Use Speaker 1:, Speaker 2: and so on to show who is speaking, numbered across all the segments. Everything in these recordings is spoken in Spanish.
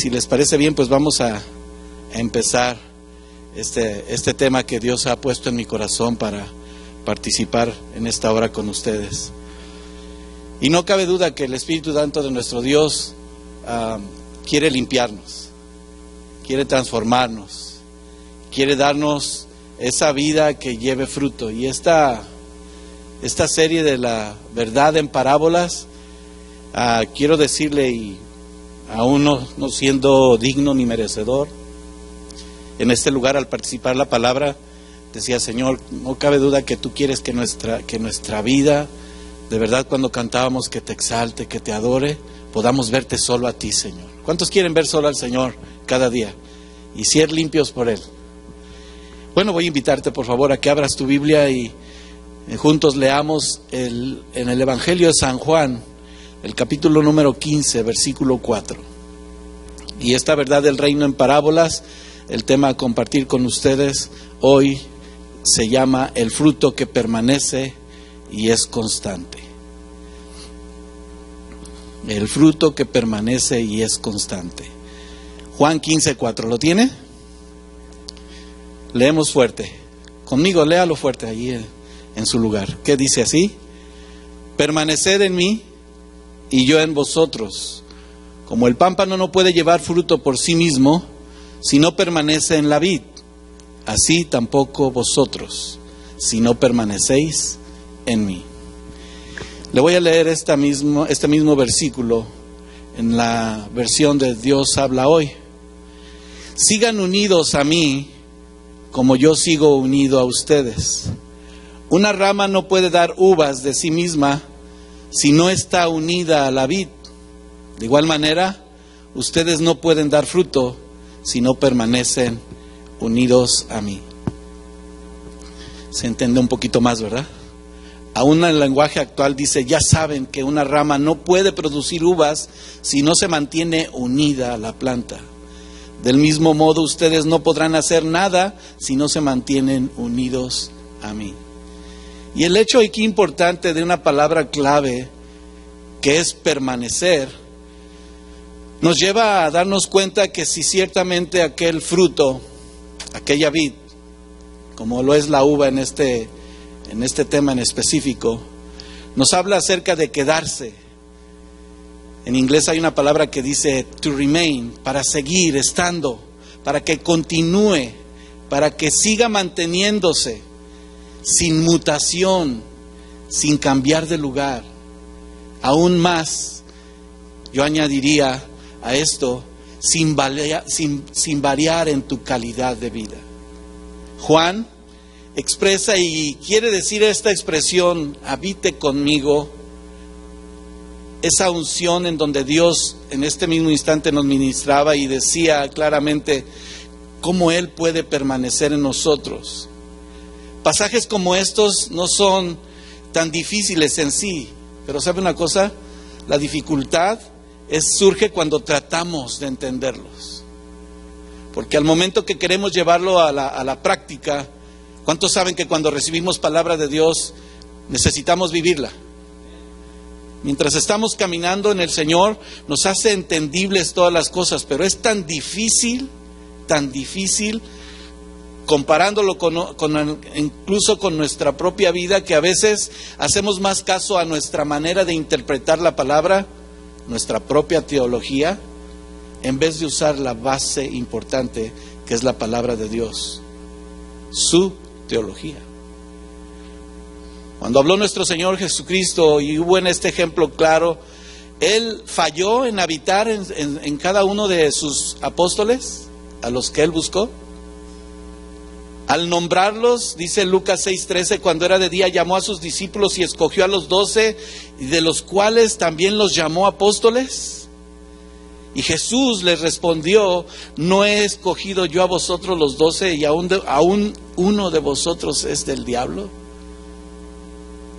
Speaker 1: si les parece bien, pues vamos a empezar este tema que Dios ha puesto en mi corazón para participar en esta hora con ustedes. Y no cabe duda que el Espíritu Santo de nuestro Dios quiere limpiarnos, quiere transformarnos, quiere darnos esa vida que lleve fruto. Y esta serie de la verdad en parábolas, quiero decirle, y aún no siendo digno ni merecedor, en este lugar al participar la palabra, decía: Señor, no cabe duda que tú quieres que nuestra vida, de verdad, cuando cantábamos, que te exalte, que te adore, podamos verte solo a ti, Señor. ¿Cuántos quieren ver solo al Señor cada día y ser limpios por Él? Bueno, voy a invitarte, por favor, a que abras tu Biblia y juntos leamos en el Evangelio de San Juan, el capítulo número 15, versículo 4. Y esta verdad del reino en parábolas, el tema a compartir con ustedes hoy se llama el fruto que permanece y es constante. El fruto que permanece y es constante. Juan 15, 4, ¿lo tiene? Leemos fuerte. Conmigo, léalo fuerte allí en su lugar. ¿Qué dice así? Permaneced en mí y yo en vosotros. Como el pámpano no puede llevar fruto por sí mismo si no permanece en la vid, así tampoco vosotros, si no permanecéis en mí. Le voy a leer este mismo versículo en la versión de Dios habla hoy. Sigan unidos a mí como yo sigo unido a ustedes. Una rama no puede dar uvas de sí misma si no está unida a la vid. De igual manera, ustedes no pueden dar fruto si no permanecen unidos a mí. Se entiende un poquito más, ¿verdad? Aún en el lenguaje actual dice: ya saben que una rama no puede producir uvas si no se mantiene unida a la planta. Del mismo modo, ustedes no podrán hacer nada si no se mantienen unidos a mí. Y el hecho aquí importante de una palabra clave, que es permanecer, nos lleva a darnos cuenta que si ciertamente aquel fruto, aquella vid, como lo es la uva en este tema en específico, nos habla acerca de quedarse. En inglés hay una palabra que dice to remain, para seguir estando, para que continúe, para que siga manteniéndose, sin mutación, sin cambiar de lugar. Aún más, yo añadiría a esto, sin variar en tu calidad de vida. Juan expresa y quiere decir esta expresión: habite conmigo. Esa unción en donde Dios en este mismo instante nos ministraba y decía claramente cómo Él puede permanecer en nosotros. Pasajes como estos no son tan difíciles en sí, pero ¿sabe una cosa? La dificultad surge cuando tratamos de entenderlos. Porque al momento que queremos llevarlo a la práctica, ¿cuántos saben que cuando recibimos palabra de Dios necesitamos vivirla? Mientras estamos caminando en el Señor, nos hace entendibles todas las cosas, pero es tan difícil, comparándolo incluso con nuestra propia vida, que a veces hacemos más caso a nuestra manera de interpretar la palabra, nuestra propia teología, en vez de usar la base importante que es la palabra de Dios, su teología. Cuando habló nuestro Señor Jesucristo y hubo en este ejemplo claro, Él falló en habitar en cada uno de sus apóstoles, a los que Él buscó. Al nombrarlos, dice Lucas 6:13, cuando era de día llamó a sus discípulos y escogió a los 12, y de los cuales también los llamó apóstoles. Y Jesús les respondió: no he escogido yo a vosotros los 12 y aún uno de vosotros es del diablo.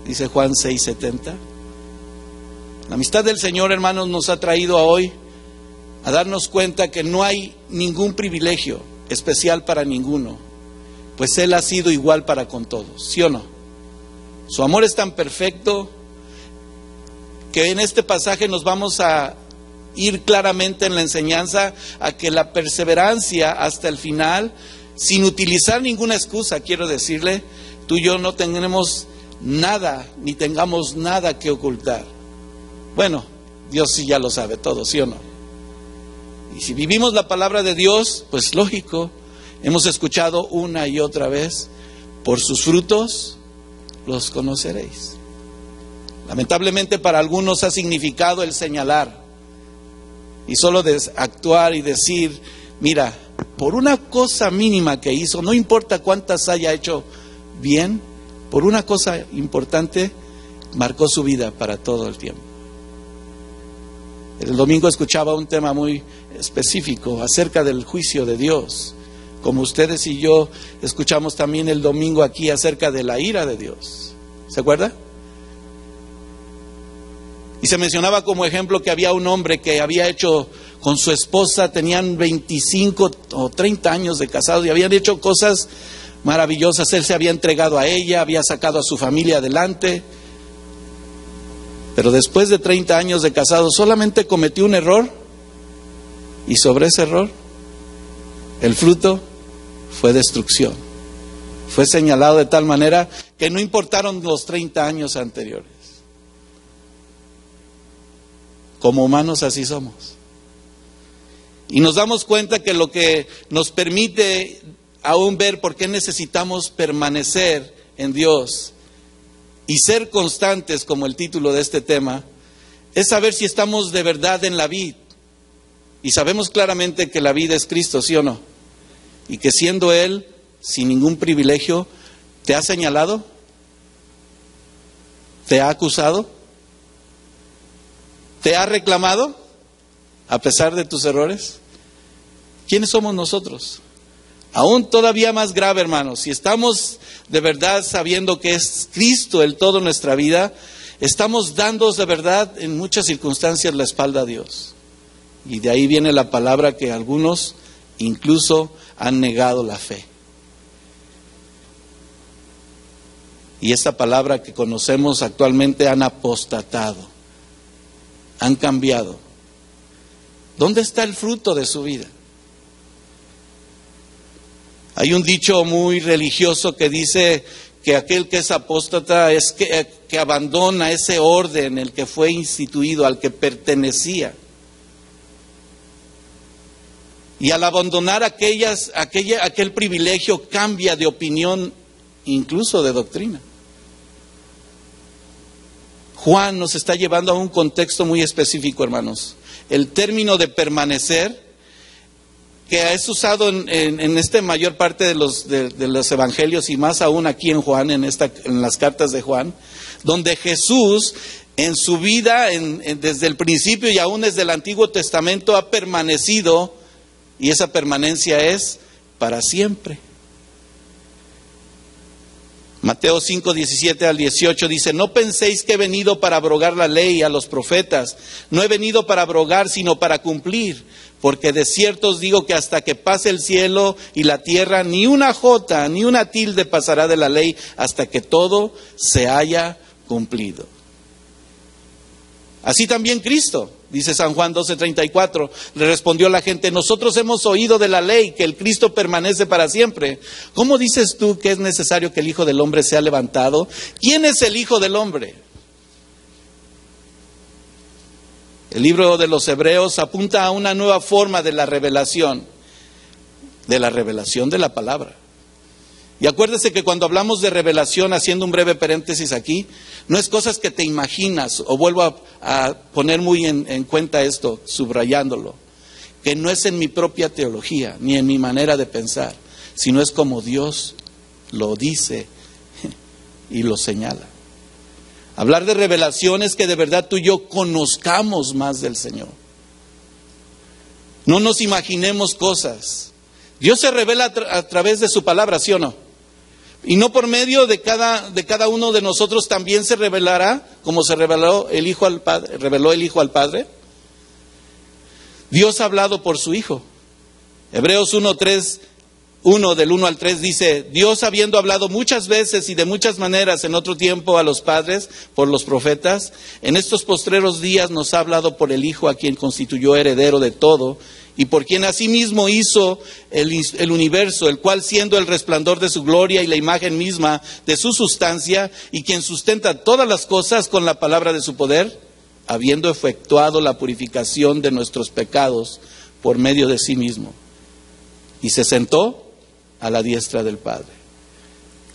Speaker 1: Dice Juan 6:70. La amistad del Señor, hermanos, nos ha traído a hoy a darnos cuenta que no hay ningún privilegio especial para ninguno, pues Él ha sido igual para con todos, ¿sí o no? Su amor es tan perfecto que en este pasaje nos vamos a ir claramente en la enseñanza a que la perseverancia hasta el final, sin utilizar ninguna excusa, quiero decirle, tú y yo no tenemos nada, ni tengamos nada que ocultar. Bueno, Dios sí ya lo sabe todo, ¿sí o no? Y si vivimos la palabra de Dios, pues lógico, hemos escuchado una y otra vez, por sus frutos los conoceréis. Lamentablemente para algunos ha significado el señalar y solo actuar y decir, mira, por una cosa mínima que hizo, no importa cuántas haya hecho bien, por una cosa importante, marcó su vida para todo el tiempo. El domingo escuchaba un tema muy específico acerca del juicio de Dios, como ustedes y yo escuchamos también el domingo aquí acerca de la ira de Dios. ¿Se acuerda? Y se mencionaba como ejemplo que había un hombre que había hecho con su esposa, tenían 25 o 30 años de casados y habían hecho cosas maravillosas. Él se había entregado a ella, había sacado a su familia adelante. Pero después de 30 años de casado solamente cometió un error. Y sobre ese error, el fruto fue destrucción. Fue señalado de tal manera que no importaron los 30 años anteriores. Como humanos así somos. Y nos damos cuenta que lo que nos permite aún ver por qué necesitamos permanecer en Dios y ser constantes, como el título de este tema, es saber si estamos de verdad en la vid. Y sabemos claramente que la vid es Cristo, ¿sí o no? Y que siendo Él, sin ningún privilegio, ¿te ha señalado? ¿Te ha acusado? ¿Te ha reclamado? A pesar de tus errores. ¿Quiénes somos nosotros? Aún todavía más grave, hermanos, si estamos de verdad sabiendo que es Cristo el todo en nuestra vida, estamos dando de verdad en muchas circunstancias la espalda a Dios. Y de ahí viene la palabra que algunos incluso han negado la fe. Y esta palabra que conocemos actualmente han apostatado, han cambiado. ¿Dónde está el fruto de su vida? Hay un dicho muy religioso que dice que aquel que es apóstata es que abandona ese orden, el que fue instituido, al que pertenecía. Y al abandonar aquel privilegio cambia de opinión, incluso de doctrina. Juan nos está llevando a un contexto muy específico, hermanos. El término de permanecer, que es usado en esta mayor parte de los evangelios y más aún aquí en Juan, en las cartas de Juan, donde Jesús en su vida, desde el principio y aún desde el Antiguo Testamento, ha permanecido, y esa permanencia es para siempre. Mateo 5, 17 al 18 dice: no penséis que he venido para abrogar la ley y a los profetas. No he venido para abrogar, sino para cumplir. Porque de cierto os digo que hasta que pase el cielo y la tierra, ni una jota, ni una tilde pasará de la ley hasta que todo se haya cumplido. Así también Cristo, dice San Juan 12:34, le respondió la gente: nosotros hemos oído de la ley que el Cristo permanece para siempre. ¿Cómo dices tú que es necesario que el Hijo del Hombre sea levantado? ¿Quién es el Hijo del Hombre? El libro de los Hebreos apunta a una nueva forma de la revelación de la palabra. Y acuérdese que cuando hablamos de revelación, haciendo un breve paréntesis aquí, no es cosas que te imaginas, o vuelvo a poner muy en cuenta esto, subrayándolo, que no es en mi propia teología, ni en mi manera de pensar, sino es como Dios lo dice y lo señala. Hablar de revelación es que de verdad tú y yo conozcamos más del Señor. No nos imaginemos cosas. Dios se revela a través de su palabra, ¿sí o no? Y no por medio de cada uno de nosotros también se revelará, como se reveló el Hijo al Padre. Dios ha hablado por su Hijo. Hebreos 1:3 1 del 1 al 3 dice: Dios, habiendo hablado muchas veces y de muchas maneras en otro tiempo a los padres por los profetas, en estos postreros días nos ha hablado por el Hijo, a quien constituyó heredero de todo, y por quien asimismo hizo el universo, el cual, siendo el resplandor de su gloria y la imagen misma de su sustancia, y quien sustenta todas las cosas con la palabra de su poder, habiendo efectuado la purificación de nuestros pecados por medio de sí mismo, y se sentó a la diestra del Padre.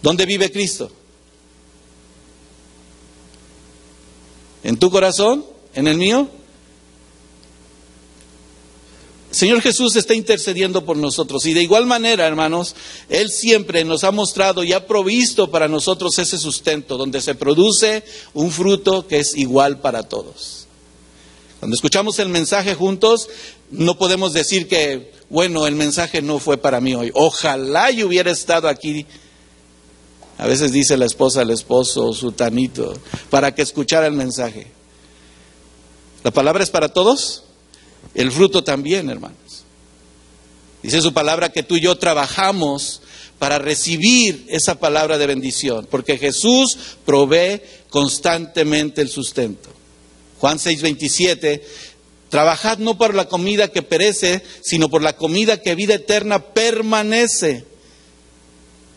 Speaker 1: ¿Dónde vive Cristo? ¿En tu corazón? ¿En el mío? Señor Jesús está intercediendo por nosotros, y de igual manera, hermanos, Él siempre nos ha mostrado y ha provisto para nosotros ese sustento, donde se produce un fruto que es igual para todos. Cuando escuchamos el mensaje juntos, no podemos decir que, bueno, el mensaje no fue para mí hoy. Ojalá yo hubiera estado aquí. A veces dice la esposa al esposo, sutanito, para que escuchara el mensaje. ¿La palabra es para todos? El fruto también, hermanos. Dice su palabra que tú y yo trabajamos para recibir esa palabra de bendición, porque Jesús provee constantemente el sustento. Juan 6:27, trabajad no por la comida que perece, sino por la comida que vida eterna permanece.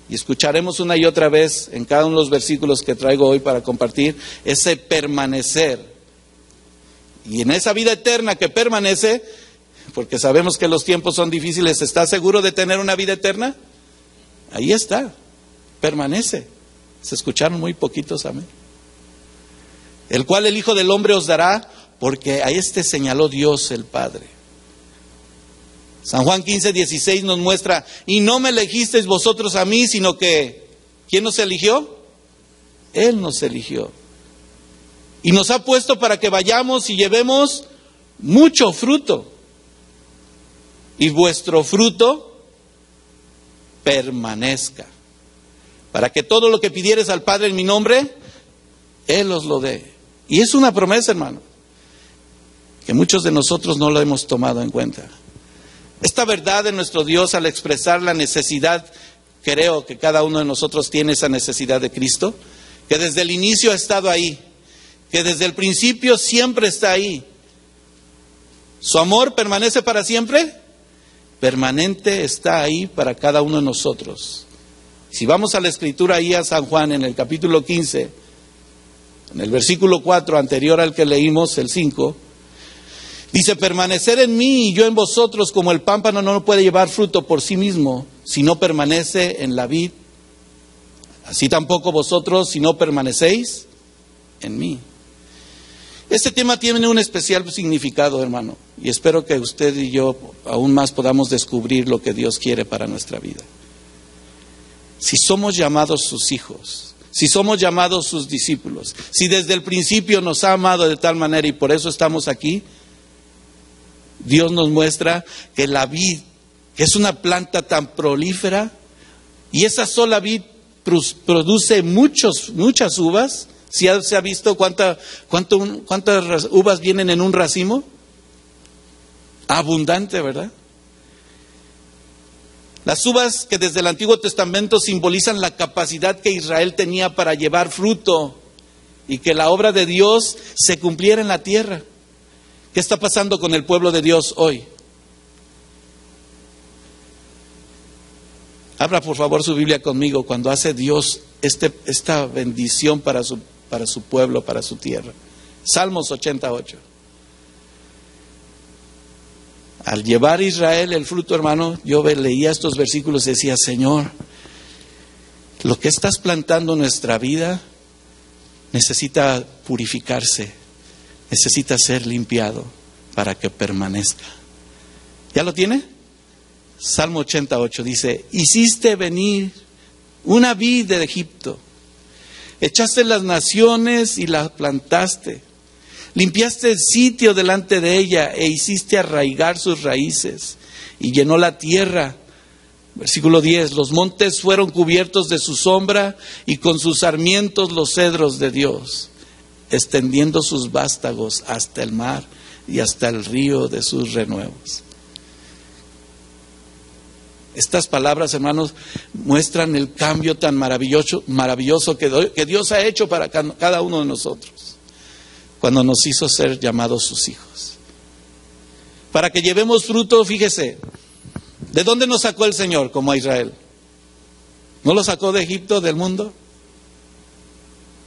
Speaker 1: Y escucharemos una y otra vez en cada uno de los versículos que traigo hoy para compartir, ese permanecer. Y en esa vida eterna que permanece, porque sabemos que los tiempos son difíciles, ¿estás seguro de tener una vida eterna? Ahí está, permanece. Se escucharon muy poquitos, amén. El cual el Hijo del Hombre os dará, porque a este señaló Dios el Padre. San Juan 15:16 nos muestra: y no me elegisteis vosotros a mí, sino que, ¿quién nos eligió? Él nos eligió. Y nos ha puesto para que vayamos y llevemos mucho fruto. Y vuestro fruto permanezca. Para que todo lo que pidieres al Padre en mi nombre, Él os lo dé. Y es una promesa, hermano, que muchos de nosotros no lo hemos tomado en cuenta. Esta verdad de nuestro Dios, al expresar la necesidad, creo que cada uno de nosotros tiene esa necesidad de Cristo, que desde el inicio ha estado ahí, que desde el principio siempre está ahí. ¿Su amor permanece para siempre? Permanente está ahí para cada uno de nosotros. Si vamos a la Escritura, ahí a San Juan, en el capítulo 15, en el versículo 4, anterior al que leímos, el 5, dice: permanecer en mí y yo en vosotros, como el pámpano no puede llevar fruto por sí mismo, si no permanece en la vid, así tampoco vosotros, si no permanecéis en mí. Este tema tiene un especial significado, hermano, y espero que usted y yo aún más podamos descubrir lo que Dios quiere para nuestra vida. Si somos llamados sus hijos, si somos llamados sus discípulos, si desde el principio nos ha amado de tal manera y por eso estamos aquí, Dios nos muestra que la vid, que es una planta tan prolífera, y esa sola vid produce muchas uvas. ¿Sí se ha visto cuántas uvas vienen en un racimo? Abundante, ¿verdad? Las uvas que desde el Antiguo Testamento simbolizan la capacidad que Israel tenía para llevar fruto y que la obra de Dios se cumpliera en la tierra. ¿Qué está pasando con el pueblo de Dios hoy? Abra por favor su Biblia conmigo cuando hace Dios esta bendición para su pueblo, para su tierra. Salmos 88. Al llevar Israel el fruto, hermano, yo leía estos versículos y decía: Señor, lo que estás plantando en nuestra vida necesita purificarse, necesita ser limpiado para que permanezca. ¿Ya lo tiene? Salmo 88 dice: hiciste venir una vid de Egipto, echaste las naciones y la plantaste, limpiaste el sitio delante de ella e hiciste arraigar sus raíces y llenó la tierra. Versículo 10, los montes fueron cubiertos de su sombra y con sus sarmientos los cedros de Dios, extendiendo sus vástagos hasta el mar y hasta el río de sus renuevos. Estas palabras, hermanos, muestran el cambio tan maravilloso que Dios ha hecho para cada uno de nosotros cuando nos hizo ser llamados sus hijos. Para que llevemos fruto, fíjese, ¿de dónde nos sacó el Señor como a Israel? ¿No lo sacó de Egipto, del mundo?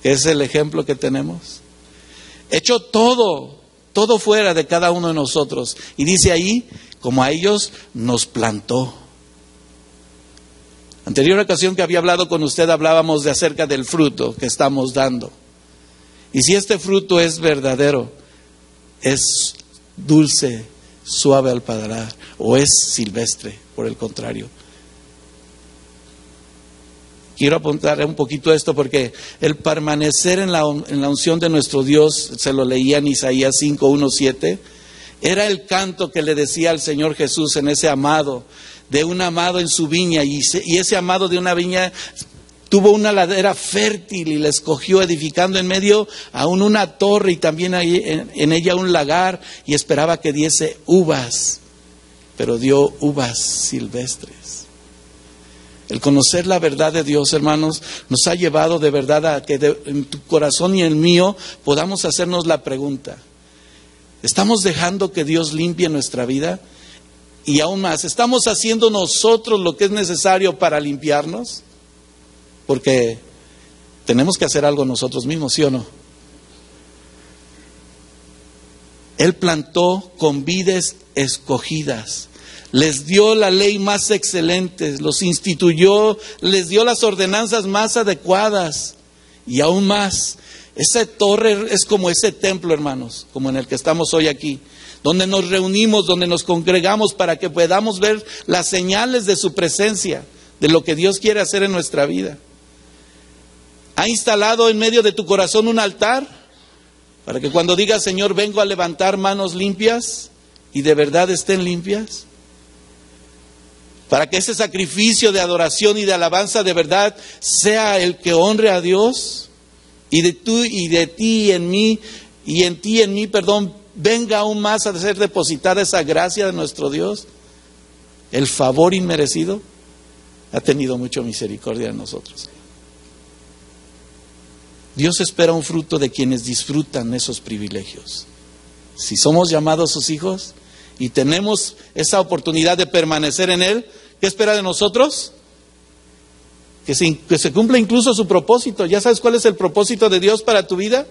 Speaker 1: Es el ejemplo que tenemos. Echó todo fuera de cada uno de nosotros. Y dice ahí, como a ellos nos plantó. Anterior ocasión que había hablado con usted, hablábamos de acerca del fruto que estamos dando. Y si este fruto es verdadero, es dulce, suave al paladar, o es silvestre, por el contrario. Quiero apuntar un poquito esto porque el permanecer en la unción de nuestro Dios, se lo leía en Isaías 5:1-7, era el canto que le decía al Señor Jesús en ese amado, de un amado en su viña, y ese amado de una viña tuvo una ladera fértil y la escogió, edificando en medio aún una torre y también ahí en ella un lagar, y esperaba que diese uvas, pero dio uvas silvestres. El conocer la verdad de Dios, hermanos, nos ha llevado de verdad a que en tu corazón y en el mío podamos hacernos la pregunta: ¿estamos dejando que Dios limpie nuestra vida? Y aún más, ¿estamos haciendo nosotros lo que es necesario para limpiarnos? Porque tenemos que hacer algo nosotros mismos, ¿sí o no? Él plantó con vides escogidas. Les dio la ley más excelente, los instituyó, les dio las ordenanzas más adecuadas. Y aún más, esa torre es como ese templo, hermanos, como en el que estamos hoy aquí, donde nos reunimos, donde nos congregamos para que podamos ver las señales de su presencia, de lo que Dios quiere hacer en nuestra vida. ¿Ha instalado en medio de tu corazón un altar? Para que cuando digas, Señor, vengo a levantar manos limpias, y de verdad estén limpias. Para que ese sacrificio de adoración y de alabanza de verdad sea el que honre a Dios. Y de ti en mí, y en ti en mí, venga aún más a ser depositada esa gracia de nuestro Dios. El favor inmerecido ha tenido mucha misericordia de nosotros. Dios espera un fruto de quienes disfrutan esos privilegios. Si somos llamados sus hijos y tenemos esa oportunidad de permanecer en Él, ¿qué espera de nosotros? Que se cumpla incluso su propósito. ¿Ya sabes cuál es el propósito de Dios para tu vida?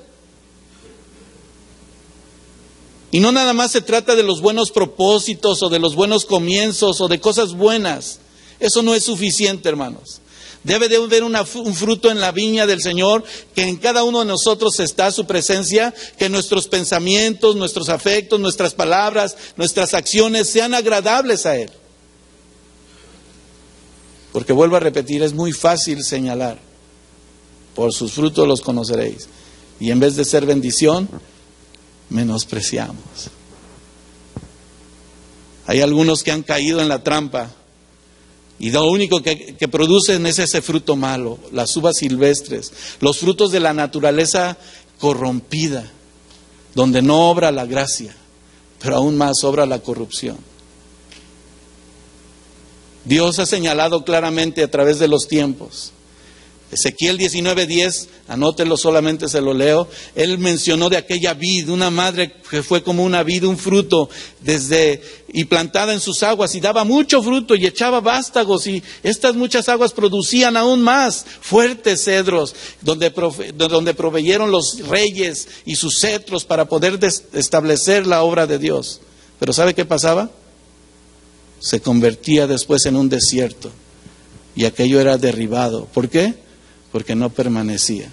Speaker 1: Y no nada más se trata de los buenos propósitos o de los buenos comienzos o de cosas buenas. Eso no es suficiente, hermanos. Debe de haber un fruto en la viña del Señor, que en cada uno de nosotros está su presencia, que nuestros pensamientos, nuestros afectos, nuestras palabras, nuestras acciones sean agradables a Él. Porque vuelvo a repetir, es muy fácil señalar: por sus frutos los conoceréis. Y en vez de ser bendición, menospreciamos. Hay algunos que han caído en la trampa y lo único que producen es ese fruto malo, las uvas silvestres, los frutos de la naturaleza corrompida, donde no obra la gracia, pero aún más obra la corrupción. Dios ha señalado claramente a través de los tiempos. Ezequiel 19:10, anótelo, solamente se lo leo. Él mencionó de aquella vid, una madre que fue como una vid, un fruto y plantada en sus aguas, y daba mucho fruto y echaba vástagos, y estas muchas aguas producían aún más fuertes cedros, donde proveyeron los reyes y sus cetros para poder establecer la obra de Dios. Pero ¿sabe qué pasaba? Se convertía después en un desierto, y aquello era derribado. ¿Por qué? Porque no permanecía.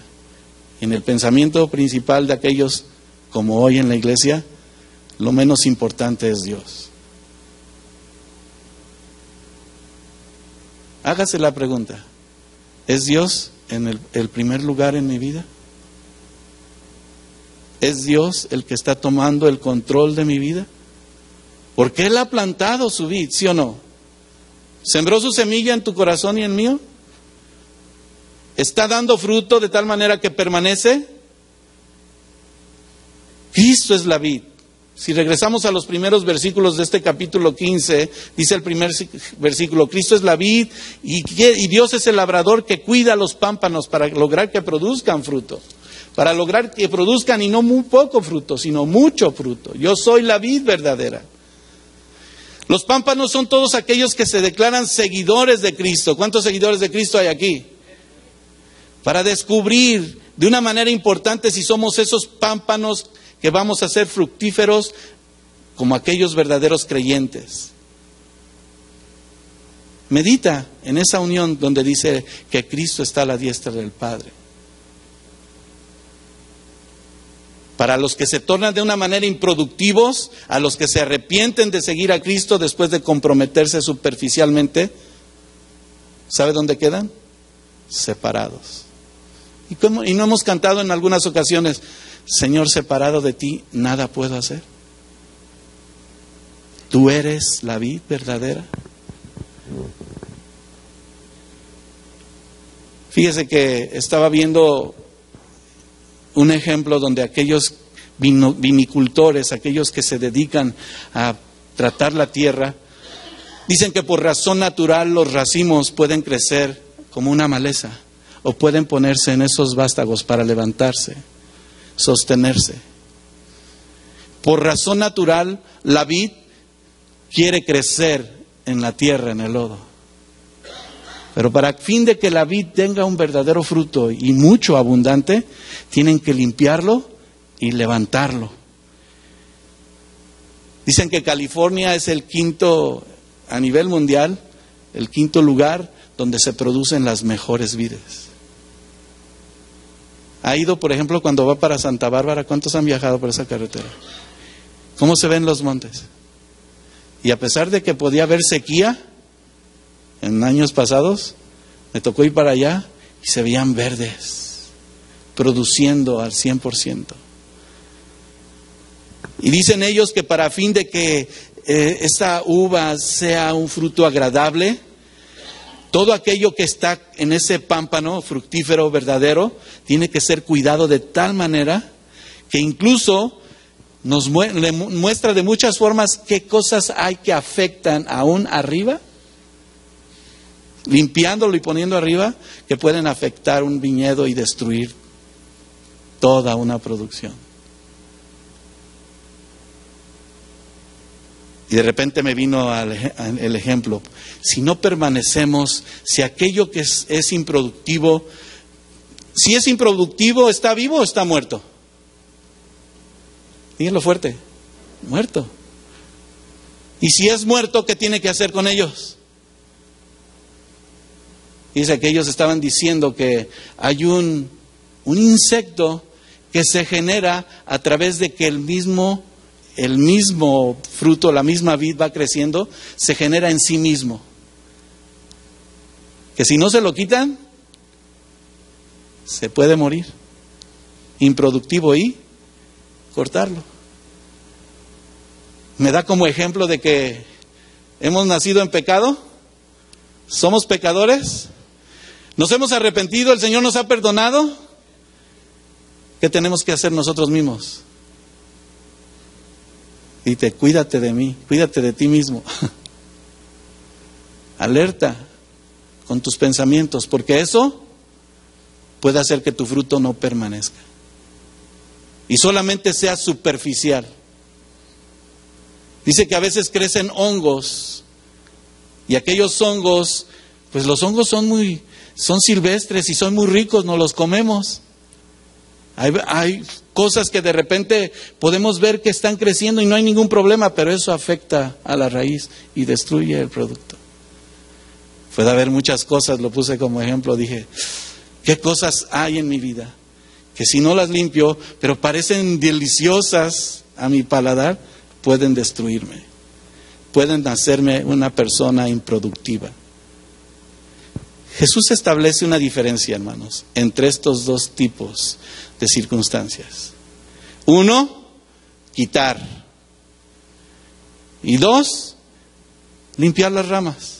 Speaker 1: En el pensamiento principal de aquellos, como hoy en la iglesia, lo menos importante es Dios. Hágase la pregunta: ¿es Dios en el primer lugar en mi vida? ¿Es Dios el que está tomando el control de mi vida? Porque Él ha plantado su vid, ¿sí o no? ¿Sembró su semilla en tu corazón y en mío? ¿Está dando fruto de tal manera que permanece? Cristo es la vid. Si regresamos a los primeros versículos de este capítulo 15, dice el primer versículo: Cristo es la vid y Dios es el labrador que cuida los pámpanos para lograr que produzcan fruto. Para lograr que produzcan, y no muy poco fruto, sino mucho fruto. Yo soy la vid verdadera. Los pámpanos son todos aquellos que se declaran seguidores de Cristo. ¿Cuántos seguidores de Cristo hay aquí? Para descubrir de una manera importante si somos esos pámpanos que vamos a ser fructíferos como aquellos verdaderos creyentes. Medita en esa unión donde dice que Cristo está a la diestra del Padre. Para los que se tornan de una manera improductivos, a los que se arrepienten de seguir a Cristo después de comprometerse superficialmente, ¿sabe dónde quedan? Separados. ¿Y no hemos cantado en algunas ocasiones: Señor, separado de ti, nada puedo hacer? Tú eres la vid verdadera. Fíjese que estaba viendo un ejemplo donde aquellos vinicultores, aquellos que se dedican a tratar la tierra, dicen que por razón natural los racimos pueden crecer como una maleza o pueden ponerse en esos vástagos para levantarse, sostenerse. Por razón natural, la vid quiere crecer en la tierra, en el lodo. Pero para fin de que la vid tenga un verdadero fruto y mucho abundante, tienen que limpiarlo y levantarlo. Dicen que California es el quinto, a nivel mundial, el quinto lugar donde se producen las mejores vides. ¿Ha ido, por ejemplo, cuando va para Santa Bárbara? ¿Cuántos han viajado por esa carretera? ¿Cómo se ven los montes? Y a pesar de que podía haber sequía en años pasados, me tocó ir para allá y se veían verdes, produciendo al 100%. Y dicen ellos que para fin de que esta uva sea un fruto agradable, todo aquello que está en ese pámpano fructífero verdadero tiene que ser cuidado de tal manera que incluso nos muestra de muchas formas qué cosas hay que afectan aún arriba, limpiándolo y poniendo arriba, que pueden afectar un viñedo y destruir toda una producción. Y de repente me vino el ejemplo: si no permanecemos, si aquello que es improductivo, si es improductivo, ¿está vivo o está muerto? Díganlo fuerte: muerto. Y si es muerto, ¿qué tiene que hacer con ellos? Dice que ellos estaban diciendo que hay un insecto que se genera a través de que el mismo fruto, la misma vid va creciendo, se genera en sí mismo. Que si no se lo quitan, se puede morir. Improductivo y cortarlo. Me da como ejemplo de que hemos nacido en pecado, somos pecadores, nos hemos arrepentido, el Señor nos ha perdonado. ¿Qué tenemos que hacer nosotros mismos? Dite: cuídate de mí, cuídate de ti mismo. Alerta con tus pensamientos, porque eso puede hacer que tu fruto no permanezca y solamente sea superficial. Dice que a veces crecen hongos, y aquellos hongos, pues los hongos son silvestres y son muy ricos, no los comemos. Hay cosas que de repente podemos ver que están creciendo y no hay ningún problema, pero eso afecta a la raíz y destruye el producto. Puede haber muchas cosas, lo puse como ejemplo, dije: ¿qué cosas hay en mi vida que si no las limpio, pero parecen deliciosas a mi paladar, pueden destruirme? Pueden hacerme una persona improductiva. Jesús establece una diferencia, hermanos, entre estos dos tipos de circunstancias. 1, quitar. Y 2, limpiar las ramas.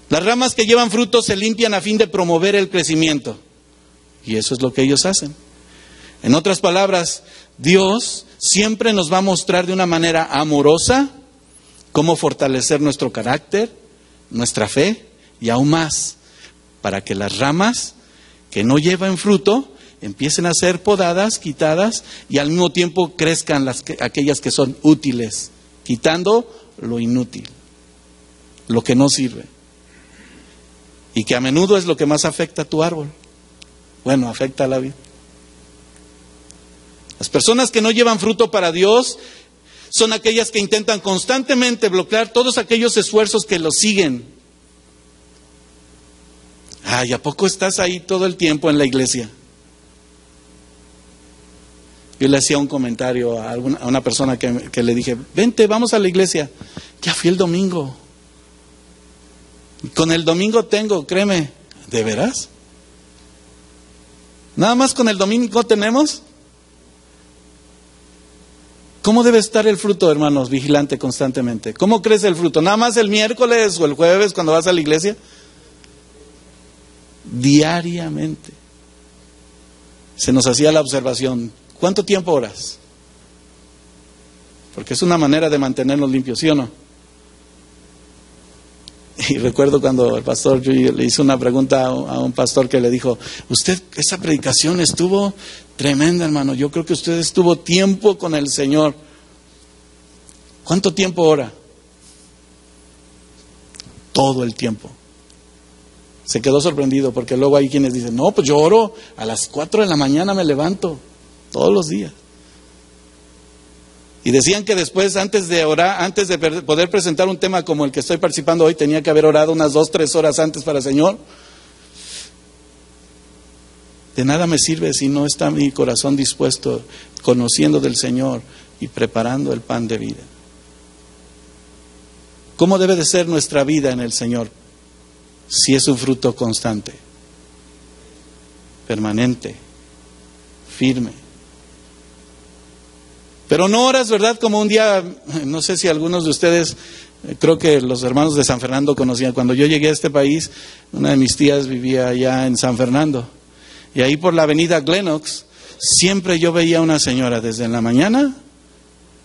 Speaker 1: Las ramas que llevan fruto se limpian a fin de promover el crecimiento. Y eso es lo que ellos hacen. En otras palabras, Dios siempre nos va a mostrar de una manera amorosa cómo fortalecer nuestro carácter, nuestra fe y aún más, para que las ramas que no llevan fruto empiecen a ser podadas, quitadas, y al mismo tiempo crezcan aquellas que son útiles, quitando lo inútil, lo que no sirve. Y que a menudo es lo que más afecta a tu árbol. Bueno, afecta a la vida. Las personas que no llevan fruto para Dios son aquellas que intentan constantemente bloquear todos aquellos esfuerzos que los siguen. Ay, ¿a poco estás ahí todo el tiempo en la iglesia? Yo le hacía un comentario a una persona que le dije, vente, vamos a la iglesia. Ya fui el domingo. Con el domingo tengo, créeme. ¿De veras? ¿Nada más con el domingo tenemos? ¿Cómo debe estar el fruto, hermanos, vigilante constantemente? ¿Cómo crece el fruto? ¿Nada más el miércoles o el jueves cuando vas a la iglesia? Diariamente. Se nos hacía la observación, ¿cuánto tiempo oras? Porque es una manera de mantenernos limpios, ¿sí o no? Y recuerdo cuando el pastor, yo le hice una pregunta a un pastor que le dijo, usted, esa predicación estuvo tremenda, hermano, yo creo que usted estuvo tiempo con el Señor. ¿Cuánto tiempo ora? Todo el tiempo. Se quedó sorprendido porque luego hay quienes dicen, no, pues yo oro a las 4 de la mañana, me levanto todos los días. Y decían que después, antes de orar, antes de poder presentar un tema como el que estoy participando hoy, tenía que haber orado unas 2-3 horas antes para el Señor. De nada me sirve si no está mi corazón dispuesto, conociendo del Señor y preparando el pan de vida. ¿Cómo debe de ser nuestra vida en el Señor? Si es un fruto constante, permanente, firme. Pero no oras, ¿verdad? Como un día, no sé si algunos de ustedes, creo que los hermanos de San Fernando conocían. Cuando yo llegué a este país, una de mis tías vivía allá en San Fernando. Y ahí por la avenida Glenox, siempre yo veía a una señora desde en la mañana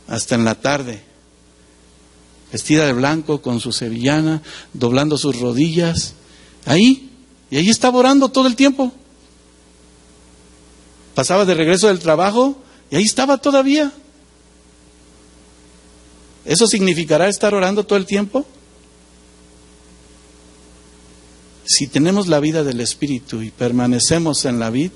Speaker 1: hasta en la tarde, vestida de blanco, con su sevillana, doblando sus rodillas, ahí, y ahí estaba orando todo el tiempo. Pasaba de regreso del trabajo y ahí estaba todavía. ¿Eso significará estar orando todo el tiempo? Si tenemos la vida del Espíritu y permanecemos en la vid.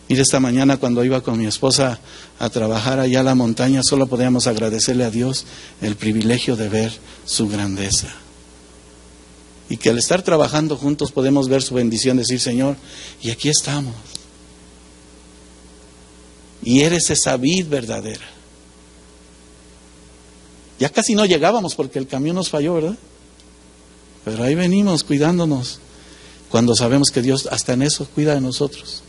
Speaker 1: Mire, esta mañana cuando iba con mi esposa a trabajar allá a la montaña, solo podíamos agradecerle a Dios el privilegio de ver su grandeza. Y que al estar trabajando juntos podemos ver su bendición, decir, Señor, y aquí estamos. Y eres esa vid verdadera. Ya casi no llegábamos porque el camión nos falló, ¿verdad? Pero ahí venimos cuidándonos, cuando sabemos que Dios hasta en eso cuida de nosotros.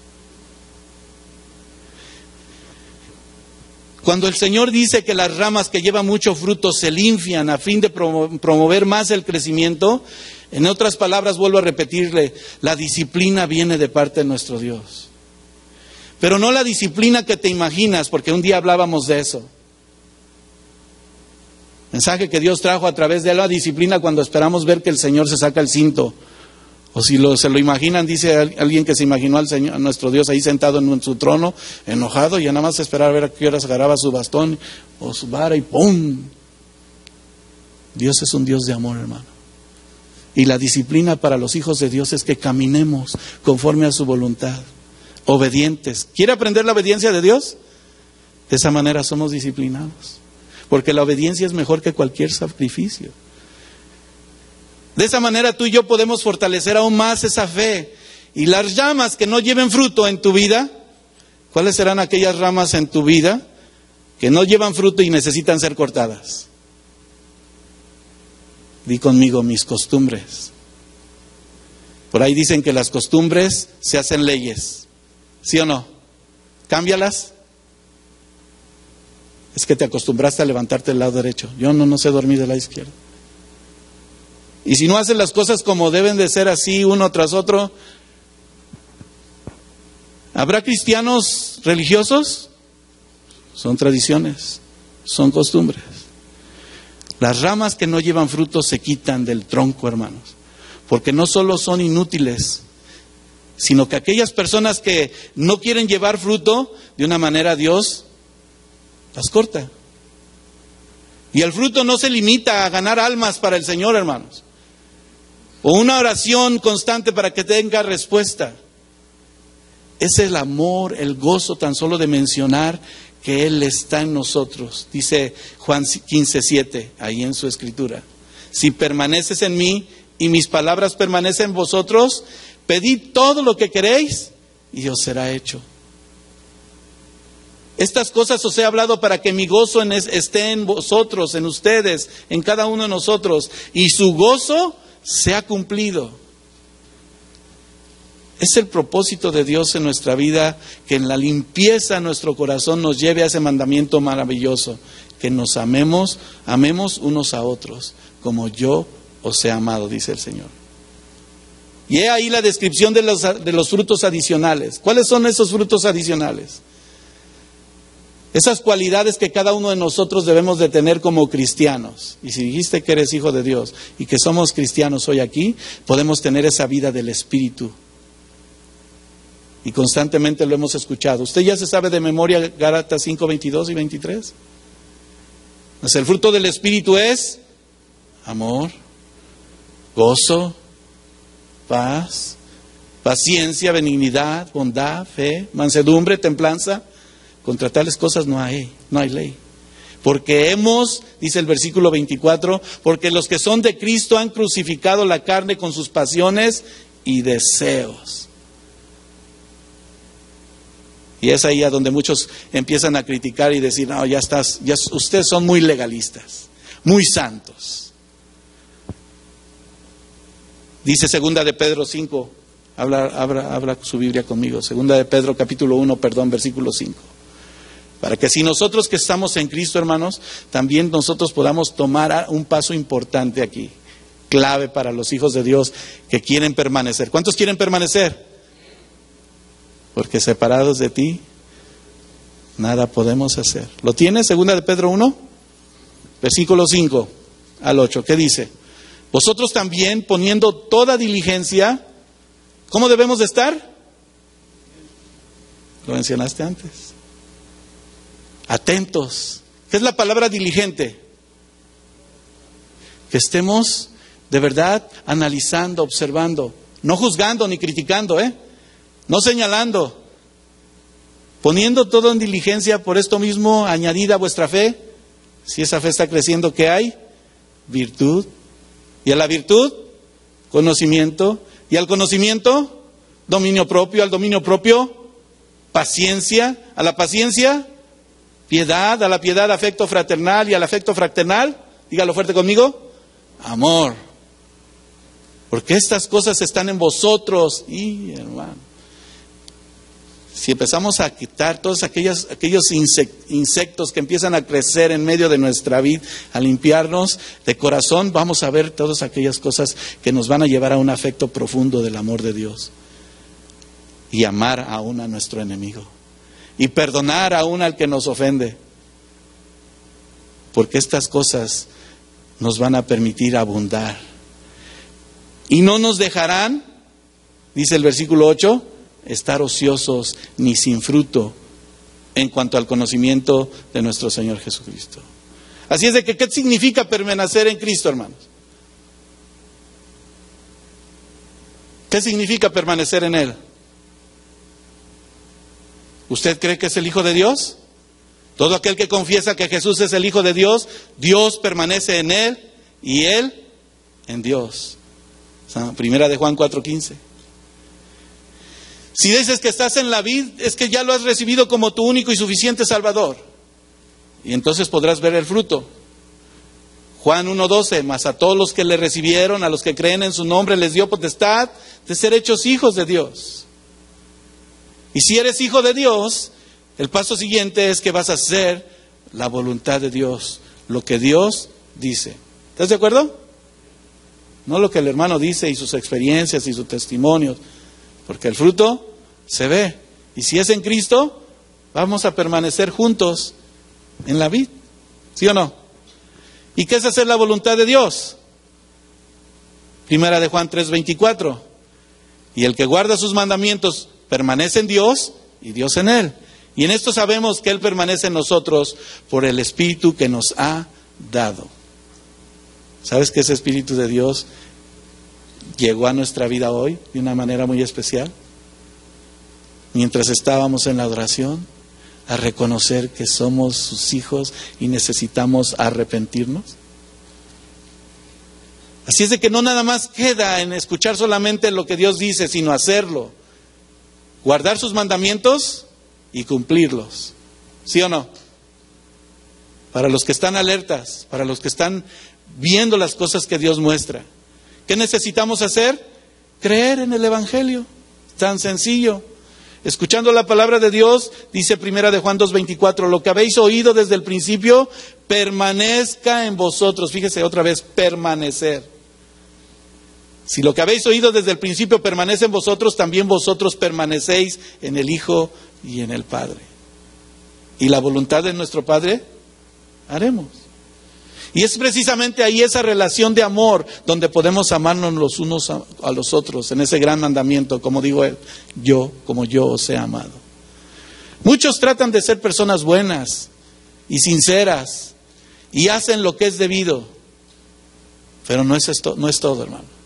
Speaker 1: Cuando el Señor dice que las ramas que llevan mucho fruto se limpian a fin de promover más el crecimiento, en otras palabras, vuelvo a repetirle, la disciplina viene de parte de nuestro Dios. Pero no la disciplina que te imaginas, porque un día hablábamos de eso. Mensaje que Dios trajo a través de la disciplina cuando esperamos ver que el Señor se saca el cinto. O si se lo imaginan, dice alguien que se imaginó al Señor, a nuestro Dios ahí sentado en su trono, enojado, y ya nada más esperar a ver a qué horas agarraba su bastón o su vara y ¡pum! Dios es un Dios de amor, hermano. Y la disciplina para los hijos de Dios es que caminemos conforme a su voluntad, obedientes. ¿Quiere aprender la obediencia de Dios? De esa manera somos disciplinados. Porque la obediencia es mejor que cualquier sacrificio. De esa manera tú y yo podemos fortalecer aún más esa fe. Y las ramas que no lleven fruto en tu vida, ¿cuáles serán aquellas ramas en tu vida que no llevan fruto y necesitan ser cortadas? Di conmigo, mis costumbres. Por ahí dicen que las costumbres se hacen leyes. ¿Sí o no? Cámbialas. Es que te acostumbraste a levantarte del lado derecho. Yo no sé dormir del lado izquierdo. Y si no haces las cosas como deben de ser así, uno tras otro, ¿habrá cristianos religiosos? son tradiciones, son costumbres. Las ramas que no llevan fruto se quitan del tronco, hermanos, porque no solo son inútiles, sino que aquellas personas que no quieren llevar fruto, de una manera Dios las corta. Y el fruto no se limita a ganar almas para el Señor, hermanos, o una oración constante para que tenga respuesta. Es el amor, el gozo tan solo de mencionar que Él está en nosotros. Dice Juan 15:7, ahí en su escritura: si permaneces en mí y mis palabras permanecen en vosotros, pedid todo lo que queréis y os será hecho. Estas cosas os he hablado para que mi gozo esté en vosotros, en ustedes, en cada uno de nosotros, y su gozo sea cumplido. Es el propósito de Dios en nuestra vida, que en la limpieza de nuestro corazón nos lleve a ese mandamiento maravilloso, que nos amemos unos a otros, como yo os he amado, dice el Señor. Y he ahí la descripción de los frutos adicionales. ¿Cuáles son esos frutos adicionales? Esas cualidades que cada uno de nosotros debemos de tener como cristianos. Y si dijiste que eres hijo de Dios y que somos cristianos hoy aquí, podemos tener esa vida del Espíritu. Y constantemente lo hemos escuchado. ¿Usted ya se sabe de memoria Gálatas 5, 22 y 23? Pues el fruto del Espíritu es amor, gozo, paz, paciencia, benignidad, bondad, fe, mansedumbre, templanza. Contra tales cosas no hay ley. Porque dice el versículo 24, porque los que son de Cristo han crucificado la carne con sus pasiones y deseos. Y es ahí a donde muchos empiezan a criticar y decir: no, ustedes son muy legalistas, muy santos. Dice segunda de Pedro 5, habla su Biblia conmigo, segunda de Pedro capítulo 1, versículo 5. Para que si nosotros que estamos en Cristo, hermanos, también nosotros podamos tomar un paso importante aquí, clave para los hijos de Dios que quieren permanecer. ¿Cuántos quieren permanecer? Porque separados de ti, nada podemos hacer. ¿Lo tiene? Segunda de Pedro 1, versículo 5 al 8. ¿Qué dice? Vosotros también, poniendo toda diligencia, ¿cómo debemos de estar? Lo mencionaste antes. Atentos. ¿Qué es la palabra diligente? Que estemos de verdad analizando, observando, no juzgando ni criticando, no señalando, poniendo todo en diligencia. Por esto mismo, añadida a vuestra fe, si esa fe está creciendo, ¿qué hay? Virtud. Y a la virtud, conocimiento. Y al conocimiento, dominio propio. Al dominio propio, paciencia. A la paciencia, piedad. A la piedad, afecto fraternal. Y al afecto fraternal, dígalo fuerte conmigo, amor. Porque estas cosas están en vosotros. Y hermano, si empezamos a quitar todos aquellos insectos que empiezan a crecer en medio de nuestra vida, a limpiarnos de corazón, vamos a ver todas aquellas cosas que nos van a llevar a un afecto profundo del amor de Dios. Y amar aún a nuestro enemigo. Y perdonar aún al que nos ofende. Porque estas cosas nos van a permitir abundar. Y no nos dejarán, dice el versículo 8, estar ociosos ni sin fruto en cuanto al conocimiento de nuestro Señor Jesucristo. Así es de que, ¿qué significa permanecer en Cristo, hermanos? ¿Qué significa permanecer en Él? ¿Usted cree que es el Hijo de Dios? Todo aquel que confiesa que Jesús es el Hijo de Dios, Dios permanece en Él y Él en Dios. Primera de Juan 4:15. Si dices que estás en la vid, es que ya lo has recibido como tu único y suficiente Salvador. Y entonces podrás ver el fruto. Juan 1:12, mas a todos los que le recibieron, a los que creen en su nombre, les dio potestad de ser hechos hijos de Dios. Y si eres hijo de Dios, el paso siguiente es que vas a hacer la voluntad de Dios, lo que Dios dice. ¿Estás de acuerdo? No lo que el hermano dice y sus experiencias y sus testimonios. Porque el fruto se ve. Y si es en Cristo, vamos a permanecer juntos en la vid. ¿Sí o no? ¿Y qué es hacer la voluntad de Dios? Primera de Juan 3:24. Y el que guarda sus mandamientos permanece en Dios y Dios en él. Y en esto sabemos que Él permanece en nosotros por el Espíritu que nos ha dado. ¿Sabes que ese Espíritu de Dios llegó a nuestra vida hoy de una manera muy especial? Mientras estábamos en la adoración, a reconocer que somos sus hijos y necesitamos arrepentirnos. Así es de que no nada más queda en escuchar solamente lo que Dios dice, sino hacerlo. Guardar sus mandamientos y cumplirlos. ¿Sí o no? Para los que están alertas, para los que están viendo las cosas que Dios muestra. ¿Qué necesitamos hacer? Creer en el Evangelio. Tan sencillo. Escuchando la palabra de Dios, dice Primera de Juan 2:24, lo que habéis oído desde el principio, permanezca en vosotros. Fíjese otra vez, permanecer. Si lo que habéis oído desde el principio permanece en vosotros, también vosotros permanecéis en el Hijo y en el Padre. Y la voluntad de nuestro Padre haremos. Y es precisamente ahí esa relación de amor donde podemos amarnos los unos a los otros, en ese gran mandamiento, como digo Él, como yo os he amado. Muchos tratan de ser personas buenas y sinceras y hacen lo que es debido, pero no es todo, hermano.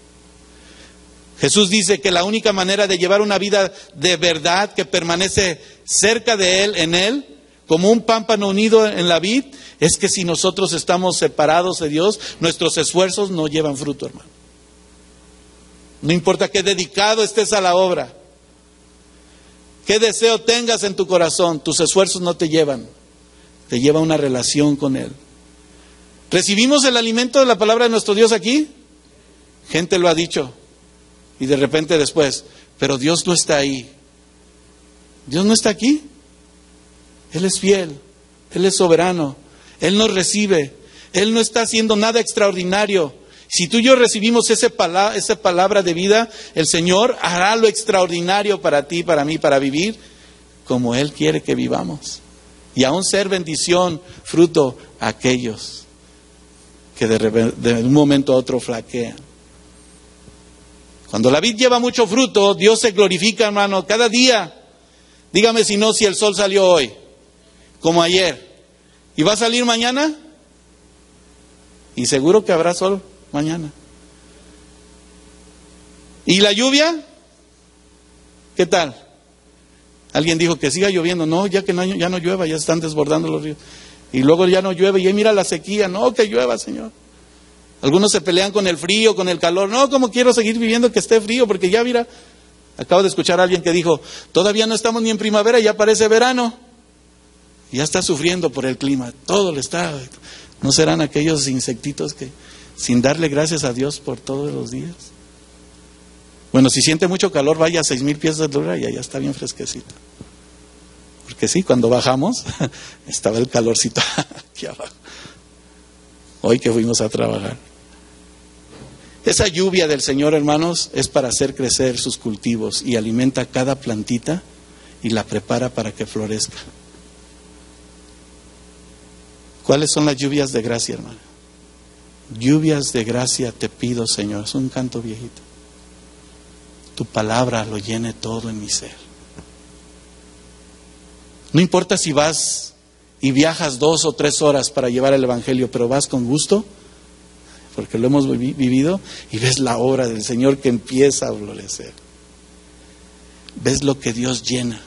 Speaker 1: Jesús dice que la única manera de llevar una vida de verdad que permanece cerca de Él, en Él, como un pámpano unido en la vid, es que si nosotros estamos separados de Dios, nuestros esfuerzos no llevan fruto, hermano. No importa qué dedicado estés a la obra, qué deseo tengas en tu corazón, tus esfuerzos no te llevan. Te lleva una relación con Él. ¿Recibimos el alimento de la palabra de nuestro Dios aquí? Gente lo ha dicho. Y de repente después, pero Dios no está ahí. Dios no está aquí. Él es fiel, Él es soberano, Él nos recibe, Él no está haciendo nada extraordinario. Si tú y yo recibimos esa palabra de vida, el Señor hará lo extraordinario para ti, para mí, para vivir como Él quiere que vivamos. Y aún ser bendición, fruto a aquellos que de un momento a otro flaquean. Cuando la vid lleva mucho fruto, Dios se glorifica, hermano, cada día. Dígame si no, si el sol salió hoy, como ayer, ¿y va a salir mañana? Y seguro que habrá sol mañana. ¿Y la lluvia? ¿Qué tal? Alguien dijo que siga lloviendo. No, ya no llueva, ya están desbordando los ríos. Y luego ya no llueve, y mira la sequía. No, que llueva, Señor. Algunos se pelean con el frío, con el calor. No, como quiero seguir viviendo que esté frío, porque ya mira, acabo de escuchar a alguien que dijo, todavía no estamos ni en primavera y ya parece verano. Y ya está sufriendo por el clima, todo le está. ¿No serán aquellos insectitos que sin darle gracias a Dios por todos los días? Bueno, si siente mucho calor, vaya a 6,000 pies de altura y allá está bien fresquecito. Porque sí, cuando bajamos, estaba el calorcito aquí abajo. Hoy que fuimos a trabajar. Esa lluvia del Señor, hermanos, es para hacer crecer sus cultivos y alimenta cada plantita y la prepara para que florezca. ¿Cuáles son las lluvias de gracia, hermano? Lluvias de gracia te pido, Señor. Es un canto viejito. Tu palabra lo llene todo en mi ser. No importa si vas y viajas 2 o 3 horas para llevar el Evangelio, pero vas con gusto, porque lo hemos vivido, y ves la obra del Señor que empieza a florecer. Ves lo que Dios llena.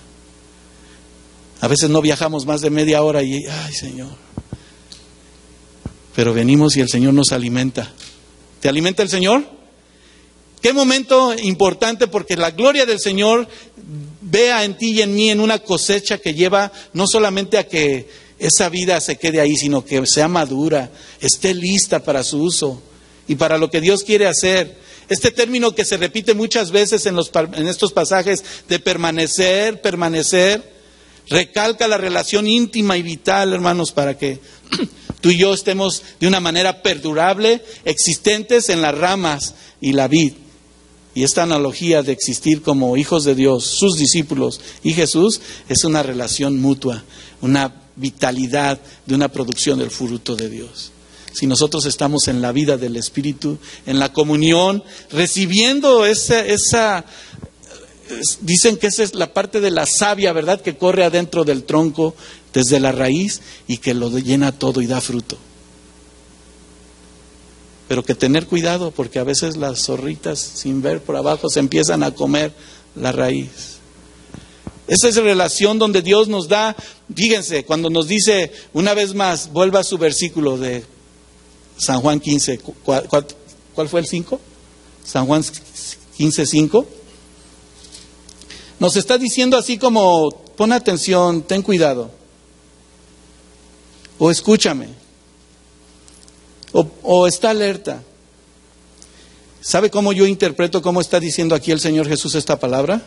Speaker 1: A veces no viajamos más de media hora y, ay, Señor. Pero venimos y el Señor nos alimenta. ¿Te alimenta el Señor? Qué momento importante, porque la gloria del Señor vea en ti y en mí en una cosecha que lleva no solamente a que esa vida se quede ahí, sino que sea madura, esté lista para su uso y para lo que Dios quiere hacer. Este término que se repite muchas veces en estos pasajes de permanecer, recalca la relación íntima y vital, hermanos, para que tú y yo estemos de una manera perdurable, existentes en las ramas y la vid. Y esta analogía de existir como hijos de Dios, sus discípulos y Jesús, es una relación mutua, una vitalidad de una producción del fruto de Dios. Si nosotros estamos en la vida del Espíritu, en la comunión, recibiendo dicen que esa es la parte de la savia, ¿verdad?, que corre adentro del tronco, desde la raíz, y que lo llena todo y da fruto. Pero que tener cuidado, porque a veces las zorritas, sin ver por abajo, se empiezan a comer la raíz. Esa es la relación donde Dios nos da. Fíjense, cuando nos dice, una vez más, vuelva a su versículo de San Juan 15, ¿cuál fue el 5? San Juan 15, 5. Nos está diciendo así como, pon atención, ten cuidado, o escúchame, o está alerta. ¿Sabe cómo yo interpreto cómo está diciendo aquí el Señor Jesús esta palabra?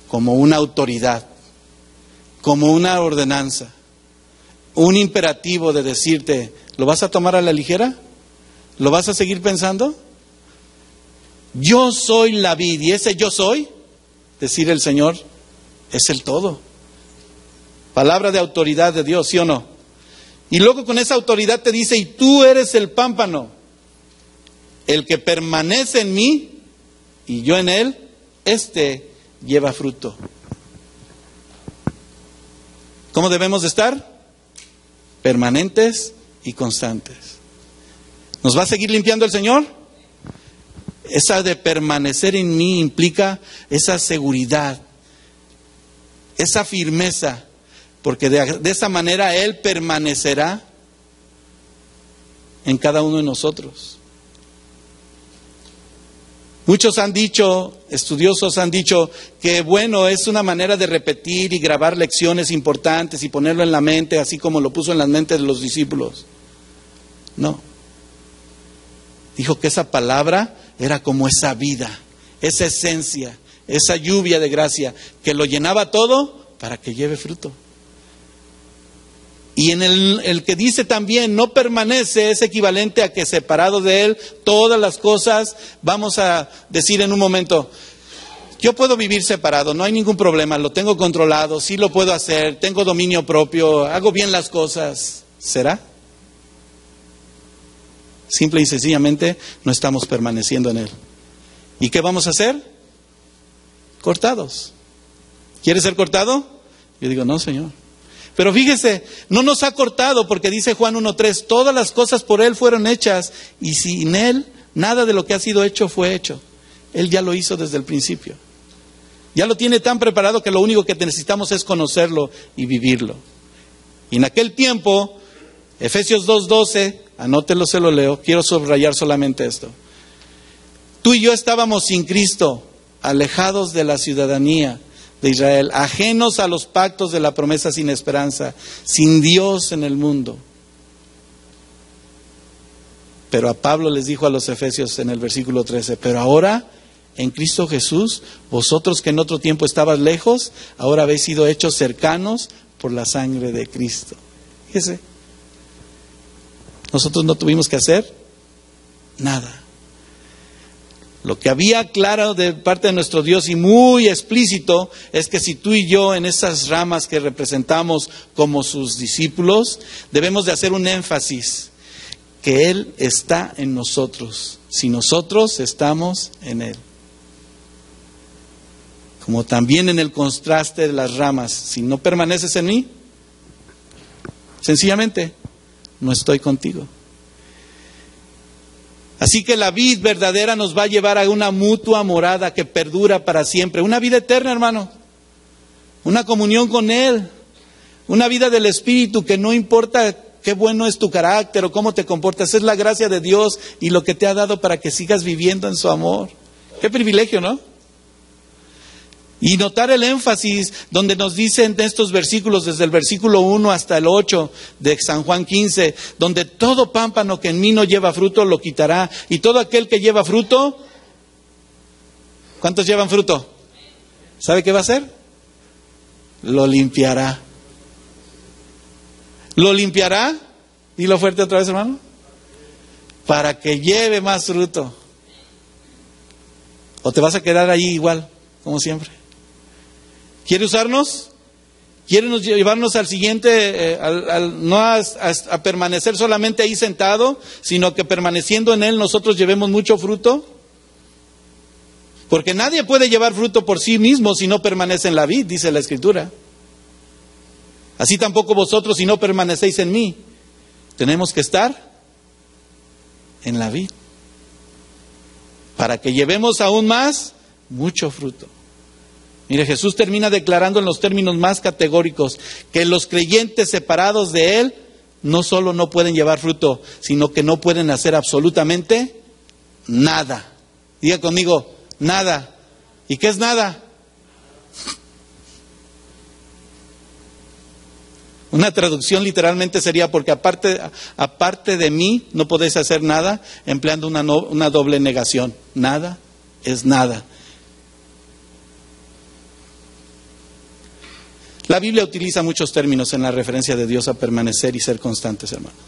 Speaker 1: Como una autoridad, como una ordenanza, un imperativo de decirte, ¿lo vas a tomar a la ligera? ¿Lo vas a seguir pensando? Yo soy la vid, y ese yo soy, decir el Señor, es el todo. Palabra de autoridad de Dios, ¿sí o no? Y luego con esa autoridad te dice, y tú eres el pámpano, el que permanece en mí y yo en él, lleva fruto. ¿Cómo debemos de estar? Permanentes y constantes. ¿Nos va a seguir limpiando el Señor? Esa de permanecer en mí implica esa seguridad, esa firmeza, porque de esa manera Él permanecerá en cada uno de nosotros. Muchos han dicho, estudiosos han dicho, que bueno, es una manera de repetir y grabar lecciones importantes y ponerlo en la mente, así como lo puso en las mentes de los discípulos. No. Dijo que esa palabra era como esa vida, esa esencia, esa lluvia de gracia, que lo llenaba todo para que lleve fruto. Y en el que dice también, no permanece, es equivalente a que separado de Él, todas las cosas, vamos a decir en un momento, yo puedo vivir separado, no hay ningún problema, lo tengo controlado, sí lo puedo hacer, tengo dominio propio, hago bien las cosas. ¿Será? Simple y sencillamente no estamos permaneciendo en Él. ¿Y qué vamos a hacer? Cortados. ¿Quieres ser cortado? Yo digo, no, Señor. Pero fíjese, no nos ha cortado, porque dice Juan 1:3, todas las cosas por Él fueron hechas, y sin Él nada de lo que ha sido hecho fue hecho. Él ya lo hizo desde el principio. Ya lo tiene tan preparado que lo único que necesitamos es conocerlo y vivirlo. Y en aquel tiempo, Efesios 2:12, anótelo, se lo leo, quiero subrayar solamente esto. Tú y yo estábamos sin Cristo, alejados de la ciudadanía de Israel, ajenos a los pactos de la promesa, sin esperanza, sin Dios en el mundo. Pero a Pablo les dijo a los efesios en el versículo 13, pero ahora en Cristo Jesús, vosotros que en otro tiempo estabas lejos, ahora habéis sido hechos cercanos por la sangre de Cristo. Fíjese, nosotros no tuvimos que hacer nada. Lo que había claro de parte de nuestro Dios y muy explícito es que si tú y yo en esas ramas que representamos como sus discípulos, debemos de hacer un énfasis, que Él está en nosotros, si nosotros estamos en Él. Como también en el contraste de las ramas, si no permaneces en mí, sencillamente no estoy contigo. Así que la vid verdadera nos va a llevar a una mutua morada que perdura para siempre. Una vida eterna, hermano. Una comunión con Él. Una vida del Espíritu que no importa qué bueno es tu carácter o cómo te comportas. Es la gracia de Dios y lo que te ha dado para que sigas viviendo en su amor. Qué privilegio, ¿no? Y notar el énfasis donde nos dicen estos versículos, desde el versículo 1 hasta el 8 de San Juan 15, donde todo pámpano que en mí no lleva fruto lo quitará, y todo aquel que lleva fruto, ¿cuántos llevan fruto? ¿Sabe qué va a hacer? Lo limpiará. ¿Lo limpiará? Dilo fuerte otra vez, hermano. Para que lleve más fruto. ¿O te vas a quedar ahí igual, como siempre? ¿Quiere usarnos? quiere llevarnos al siguiente, no a permanecer solamente ahí sentado, sino que permaneciendo en Él nosotros llevemos mucho fruto. Porque nadie puede llevar fruto por sí mismo si no permanece en la vid, dice la Escritura. Así tampoco vosotros si no permanecéis en mí. Tenemos que estar en la vid, para que llevemos aún más mucho fruto. Mire, Jesús termina declarando en los términos más categóricos que los creyentes separados de Él no solo no pueden llevar fruto, sino que no pueden hacer absolutamente nada. Diga conmigo, nada. ¿Y qué es nada? Una traducción literalmente sería porque aparte de mí no podéis hacer nada, empleando una doble negación. Nada es nada. La Biblia utiliza muchos términos en la referencia de Dios a permanecer y ser constantes, hermanos.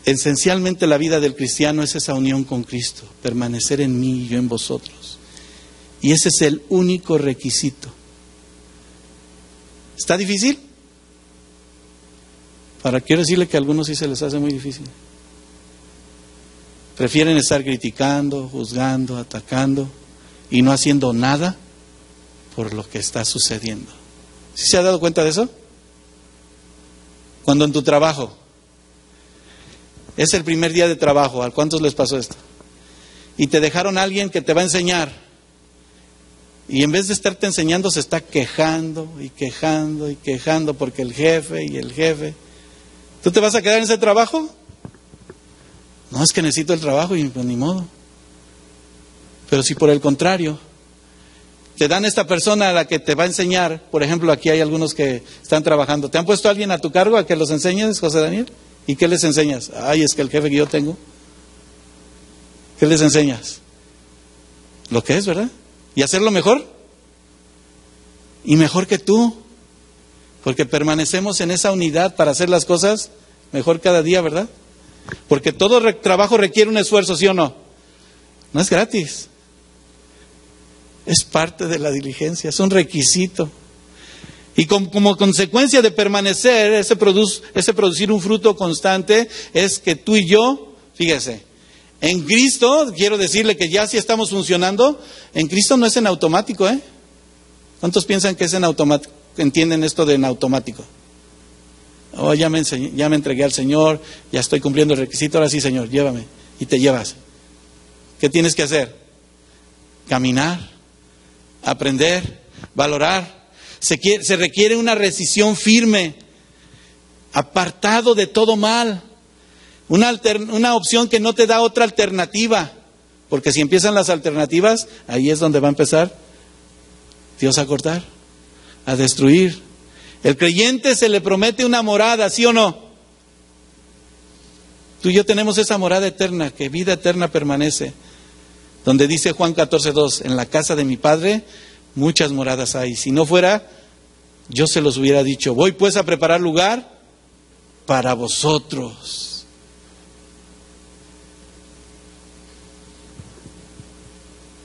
Speaker 1: Esencialmente la vida del cristiano es esa unión con Cristo, permanecer en mí y yo en vosotros. Y ese es el único requisito. ¿Está difícil? Quiero decirle que a algunos sí se les hace muy difícil. Prefieren estar criticando, juzgando, atacando y no haciendo nada por lo que está sucediendo. ¿Sí se ha dado cuenta de eso? Cuando en tu trabajo es el primer día de trabajo, ¿a cuántos les pasó esto? Y te dejaron a alguien que te va a enseñar. Y en vez de estarte enseñando, se está quejando y quejando y quejando porque el jefe. ¿Tú te vas a quedar en ese trabajo? No, es que necesito el trabajo y pues ni modo. Pero si por el contrario, te dan esta persona a la que te va a enseñar, por ejemplo, aquí hay algunos que están trabajando. ¿Te han puesto a alguien a tu cargo a que los enseñes, José Daniel? ¿Y qué les enseñas? Ay, es que el jefe que yo tengo. ¿Qué les enseñas? Lo que es, ¿verdad? Y hacerlo mejor. Y mejor que tú. Porque permanecemos en esa unidad para hacer las cosas mejor cada día, ¿verdad? Porque todo trabajo requiere un esfuerzo, ¿sí o no? No es gratis. Es parte de la diligencia, es un requisito. Y como consecuencia de permanecer, ese producir un fruto constante, es que tú y yo, fíjese, en Cristo, quiero decirle que ya si estamos funcionando, en Cristo no es en automático, ¿eh? ¿Cuántos piensan que es en automático? ¿Entienden esto de en automático? Oh, ya me entregué al Señor, ya estoy cumpliendo el requisito, ahora sí, Señor, llévame. Y te llevas. ¿Qué tienes que hacer? Caminar, aprender, valorar. Se requiere una decisión firme, apartado de todo mal. Una opción que no te da otra alternativa. Porque si empiezan las alternativas, ahí es donde va a empezar Dios a cortar, a destruir. El creyente se le promete una morada, ¿sí o no? Tú y yo tenemos esa morada eterna, que vida eterna permanece. Donde dice Juan 14:2, en la casa de mi Padre muchas moradas hay. Si no fuera, yo se los hubiera dicho. Voy pues a preparar lugar para vosotros.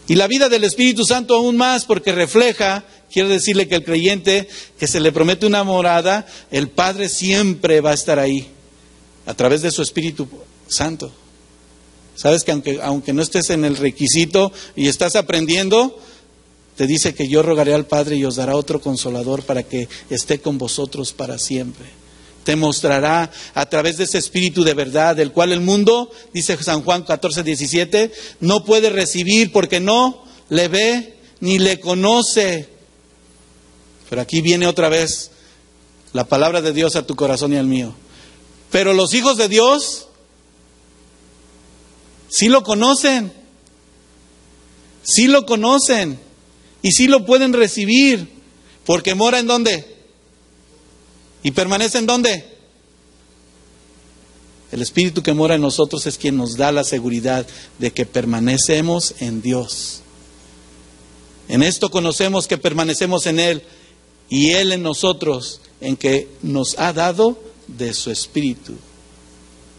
Speaker 1: Y la vida del Espíritu Santo aún más, porque refleja, quiero decirle que el creyente que se le promete una morada, el Padre siempre va a estar ahí, a través de su Espíritu Santo. Sabes que aunque no estés en el requisito y estás aprendiendo, te dice que yo rogaré al Padre y os dará otro consolador para que esté con vosotros para siempre. Te mostrará a través de ese Espíritu de verdad, del cual el mundo, dice San Juan 14:17, no puede recibir porque no le ve ni le conoce. Pero aquí viene otra vez la palabra de Dios a tu corazón y al mío. Pero los hijos de Dios sí lo conocen. Sí lo conocen. Y sí lo pueden recibir. Porque mora ¿en dónde? ¿Y permanece en dónde? El Espíritu que mora en nosotros es quien nos da la seguridad de que permanecemos en Dios. En esto conocemos que permanecemos en Él y Él en nosotros, en que nos ha dado de su Espíritu.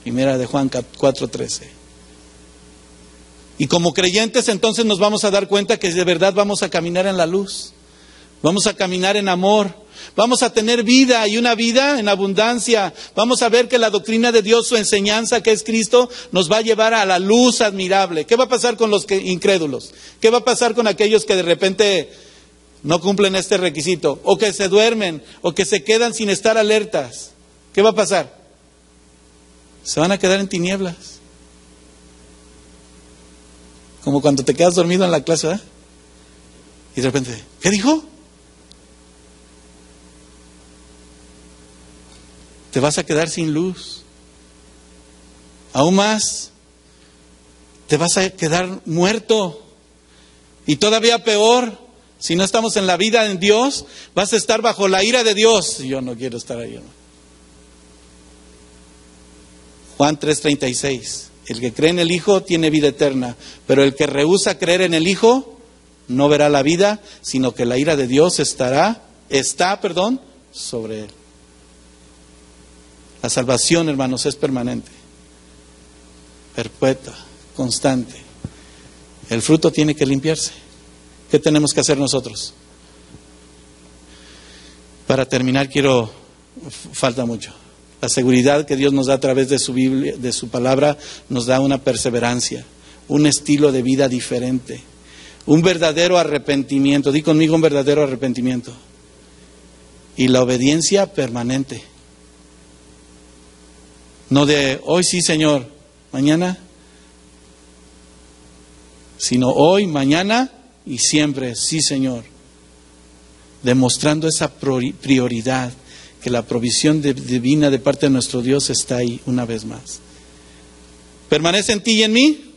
Speaker 1: Primera de Juan 4:13. Y como creyentes entonces nos vamos a dar cuenta que de verdad vamos a caminar en la luz. Vamos a caminar en amor. Vamos a tener vida y una vida en abundancia. Vamos a ver que la doctrina de Dios, su enseñanza que es Cristo, nos va a llevar a la luz admirable. ¿Qué va a pasar con los incrédulos? ¿Qué va a pasar con aquellos que de repente no cumplen este requisito? O que se duermen, o que se quedan sin estar alertas. ¿Qué va a pasar? Se van a quedar en tinieblas. Como cuando te quedas dormido en la clase, ¿verdad? Y de repente, ¿qué dijo? Te vas a quedar sin luz. Aún más, te vas a quedar muerto. Y todavía peor, si no estamos en la vida en Dios, vas a estar bajo la ira de Dios. Yo no quiero estar ahí. Juan 3:36. El que cree en el Hijo tiene vida eterna, pero el que rehúsa creer en el Hijo no verá la vida, sino que la ira de Dios está sobre él. La salvación, hermanos, es permanente, perpetua, constante. El fruto tiene que limpiarse. ¿Qué tenemos que hacer nosotros? Para terminar, falta mucho. La seguridad que Dios nos da a través de su Biblia, de su palabra, nos da una perseverancia, un estilo de vida diferente, un verdadero arrepentimiento. Di conmigo, un verdadero arrepentimiento. Y la obediencia permanente. No de hoy sí, Señor, mañana, sino hoy, mañana y siempre, sí, Señor. Demostrando esa prioridad, que la provisión divina de parte de nuestro Dios está ahí una vez más. ¿Permanece en ti y en mí?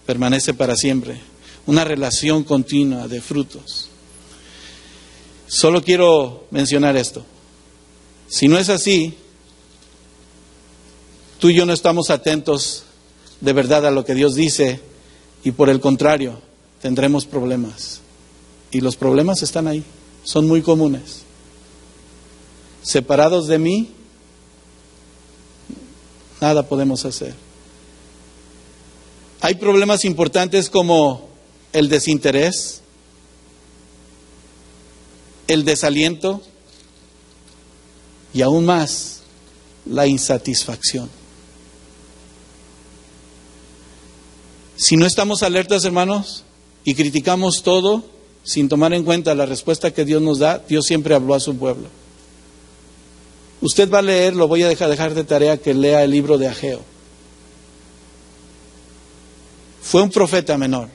Speaker 1: Permanece para siempre. Una relación continua de frutos. Solo quiero mencionar esto. Si no es así, tú y yo no estamos atentos de verdad a lo que Dios dice, y por el contrario, tendremos problemas. Y los problemas están ahí, son muy comunes. Separados de mí, nada podemos hacer. Hay problemas importantes como el desinterés, el desaliento y aún más la insatisfacción. Si no estamos alertas, hermanos, y criticamos todo sin tomar en cuenta la respuesta que Dios nos da, Dios siempre habló a su pueblo. Usted va a leer, lo voy a dejar de tarea que lea el libro de Ageo. Fue un profeta menor,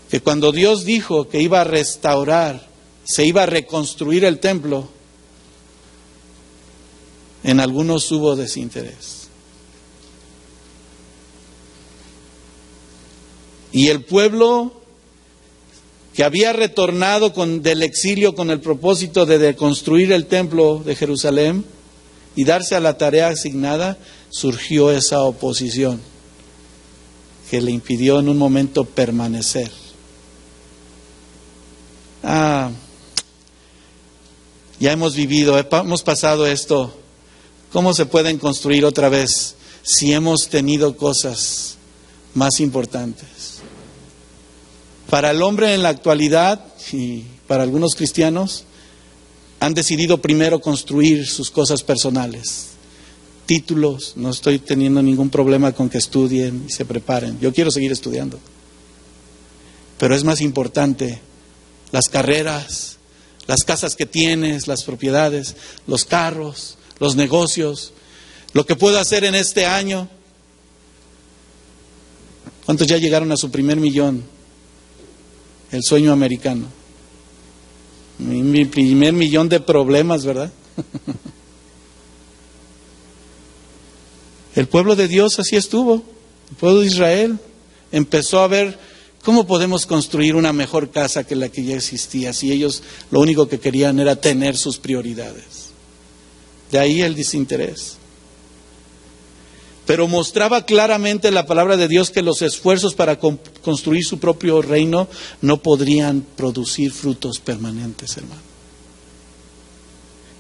Speaker 1: que cuando Dios dijo que iba a restaurar, se iba a reconstruir el templo, en algunos hubo desinterés. Y el pueblo que había retornado del exilio con el propósito de reconstruir el templo de Jerusalén y darse a la tarea asignada, surgió esa oposición que le impidió en un momento permanecer. Ya hemos vivido, hemos pasado esto. ¿Cómo se pueden construir otra vez si hemos tenido cosas más importantes? Para el hombre en la actualidad y para algunos cristianos, han decidido primero construir sus cosas personales. Títulos, no estoy teniendo ningún problema con que estudien y se preparen. Yo quiero seguir estudiando. Pero es más importante las carreras, las casas que tienes, las propiedades, los carros, los negocios, lo que puedo hacer en este año. ¿Cuántos ya llegaron a su primer millón? El sueño americano. Mi primer millón de problemas, ¿verdad? El pueblo de Dios así estuvo. El pueblo de Israel empezó a ver cómo podemos construir una mejor casa que la que ya existía, si ellos lo único que querían era tener sus prioridades. De ahí el desinterés. Pero mostraba claramente la palabra de Dios que los esfuerzos para construir su propio reino no podrían producir frutos permanentes, hermano.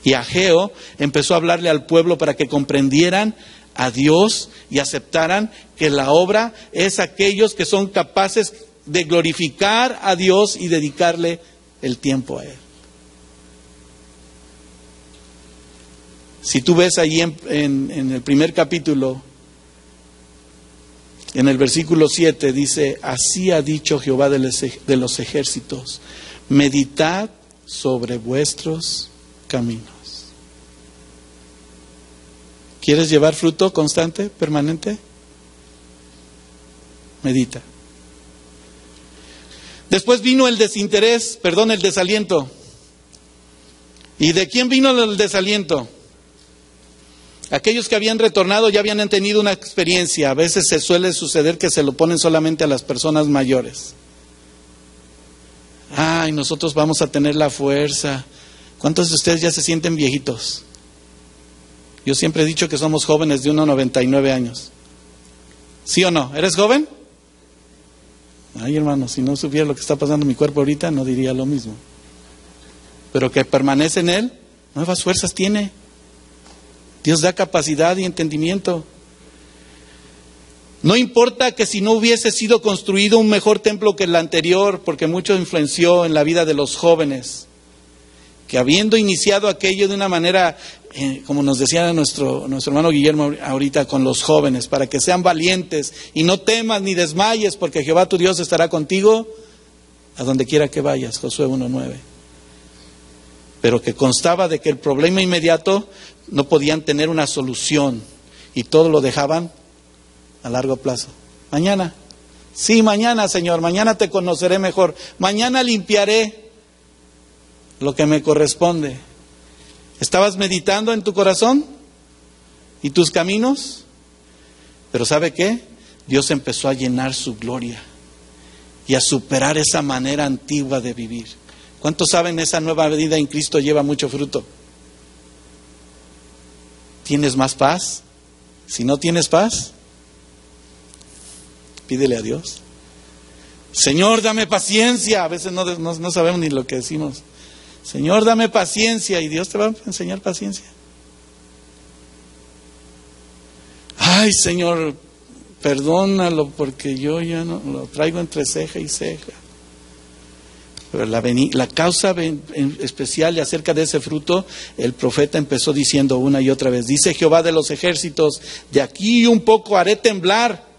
Speaker 1: Y Ageo empezó a hablarle al pueblo para que comprendieran a Dios y aceptaran que la obra es aquellos que son capaces de glorificar a Dios y dedicarle el tiempo a Él. Si tú ves allí en el primer capítulo, en el versículo 7 dice: así ha dicho Jehová de los ejércitos, meditad sobre vuestros caminos. ¿Quieres llevar fruto constante, permanente? Medita. Después vino el desaliento. ¿Y de quién vino el desaliento? Aquellos que habían retornado ya habían tenido una experiencia. A veces se suele suceder que se lo ponen solamente a las personas mayores. Ay, nosotros vamos a tener la fuerza. ¿Cuántos de ustedes ya se sienten viejitos? Yo siempre he dicho que somos jóvenes de 1,99 años. ¿Sí o no? ¿Eres joven? Ay, hermano, si no supiera lo que está pasando en mi cuerpo ahorita, no diría lo mismo. Pero que permanece en Él, nuevas fuerzas tiene. Dios da capacidad y entendimiento. No importa que si no hubiese sido construido un mejor templo que el anterior, porque mucho influenció en la vida de los jóvenes, que habiendo iniciado aquello de una manera, como nos decía nuestro hermano Guillermo ahorita, con los jóvenes, para que sean valientes y no temas ni desmayes, porque Jehová tu Dios estará contigo a donde quiera que vayas, Josué 1:9. Pero que constaba de que el problema inmediato no podían tener una solución y todo lo dejaban a largo plazo. Mañana, sí, mañana, Señor, mañana te conoceré mejor, mañana limpiaré lo que me corresponde. ¿Estabas meditando en tu corazón y tus caminos? Pero ¿sabe qué? Dios empezó a llenar su gloria y a superar esa manera antigua de vivir. ¿Cuántos saben esa nueva vida en Cristo lleva mucho fruto? ¿Tienes más paz? Si no tienes paz, pídele a Dios. Señor, dame paciencia. A veces no sabemos ni lo que decimos. Señor, dame paciencia, y Dios te va a enseñar paciencia. Ay, Señor, perdónalo porque yo ya no lo traigo entre ceja y ceja. Pero la causa especial y acerca de ese fruto, el profeta empezó diciendo una y otra vez: dice Jehová de los ejércitos, de aquí un poco haré temblar.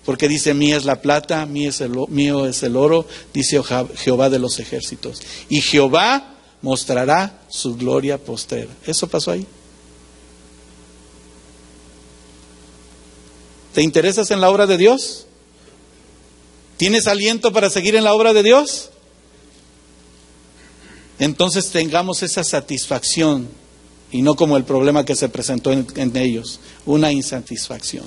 Speaker 1: Porque dice: mía es la plata, mío es el oro, dice Jehová de los ejércitos. Y Jehová mostrará su gloria postrera. ¿Eso pasó ahí? ¿Te interesas en la obra de Dios? ¿Tienes aliento para seguir en la obra de Dios? Entonces tengamos esa satisfacción y no como el problema que se presentó en ellos, una insatisfacción.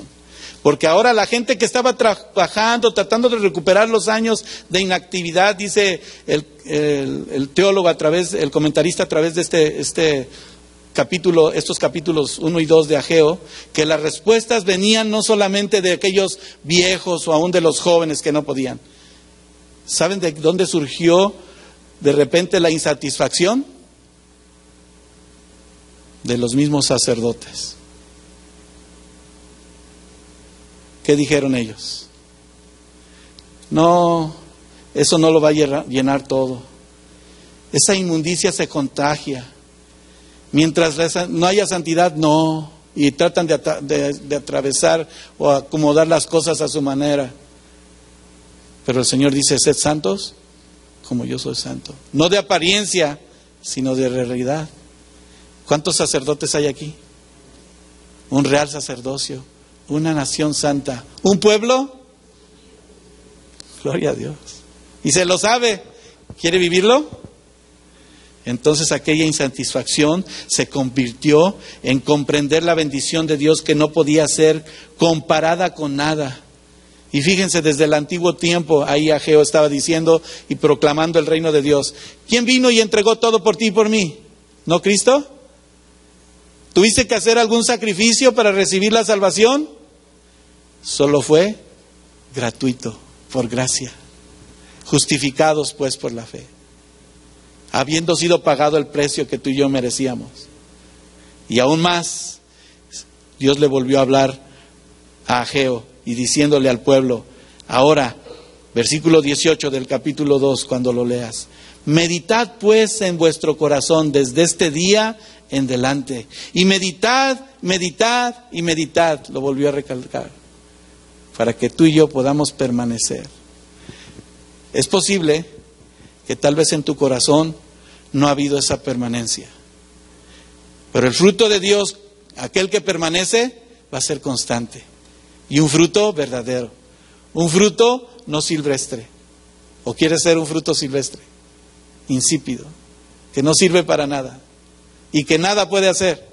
Speaker 1: Porque ahora la gente que estaba trabajando, tratando de recuperar los años de inactividad, dice el teólogo el comentarista a través de estos capítulos 1 y 2 de Ageo, que las respuestas venían no solamente de aquellos viejos o aún de los jóvenes que no podían. ¿Saben de dónde surgió de repente la insatisfacción? De los mismos sacerdotes. ¿Qué dijeron ellos? No, eso no lo va a llenar todo. Esa inmundicia se contagia. Mientras no haya santidad, no. Y tratan de atravesar o acomodar las cosas a su manera. Pero el Señor dice: sed santos como yo soy santo. No de apariencia, sino de realidad. ¿Cuántos sacerdotes hay aquí? Un real sacerdocio, una nación santa, un pueblo. Gloria a Dios. Y se lo sabe. ¿Quiere vivirlo? Entonces aquella insatisfacción se convirtió en comprender la bendición de Dios que no podía ser comparada con nada. Y fíjense, desde el antiguo tiempo, ahí Ageo estaba diciendo y proclamando el reino de Dios. ¿Quién vino y entregó todo por ti y por mí? ¿No Cristo? ¿Tuviste que hacer algún sacrificio para recibir la salvación? Solo fue gratuito, por gracia. Justificados pues por la fe, habiendo sido pagado el precio que tú y yo merecíamos. Y aún más, Dios le volvió a hablar a Ageo y diciéndole al pueblo, ahora, versículo 18 del capítulo 2, cuando lo leas, meditad pues en vuestro corazón desde este día en delante, y meditad, meditad y meditad, lo volvió a recalcar, para que tú y yo podamos permanecer. Es posible que tal vez en tu corazón no ha habido esa permanencia, pero el fruto de Dios, aquel que permanece, va a ser constante, y un fruto verdadero, un fruto no silvestre. ¿O quieres ser un fruto silvestre? Insípido, que no sirve para nada y que nada puede hacer.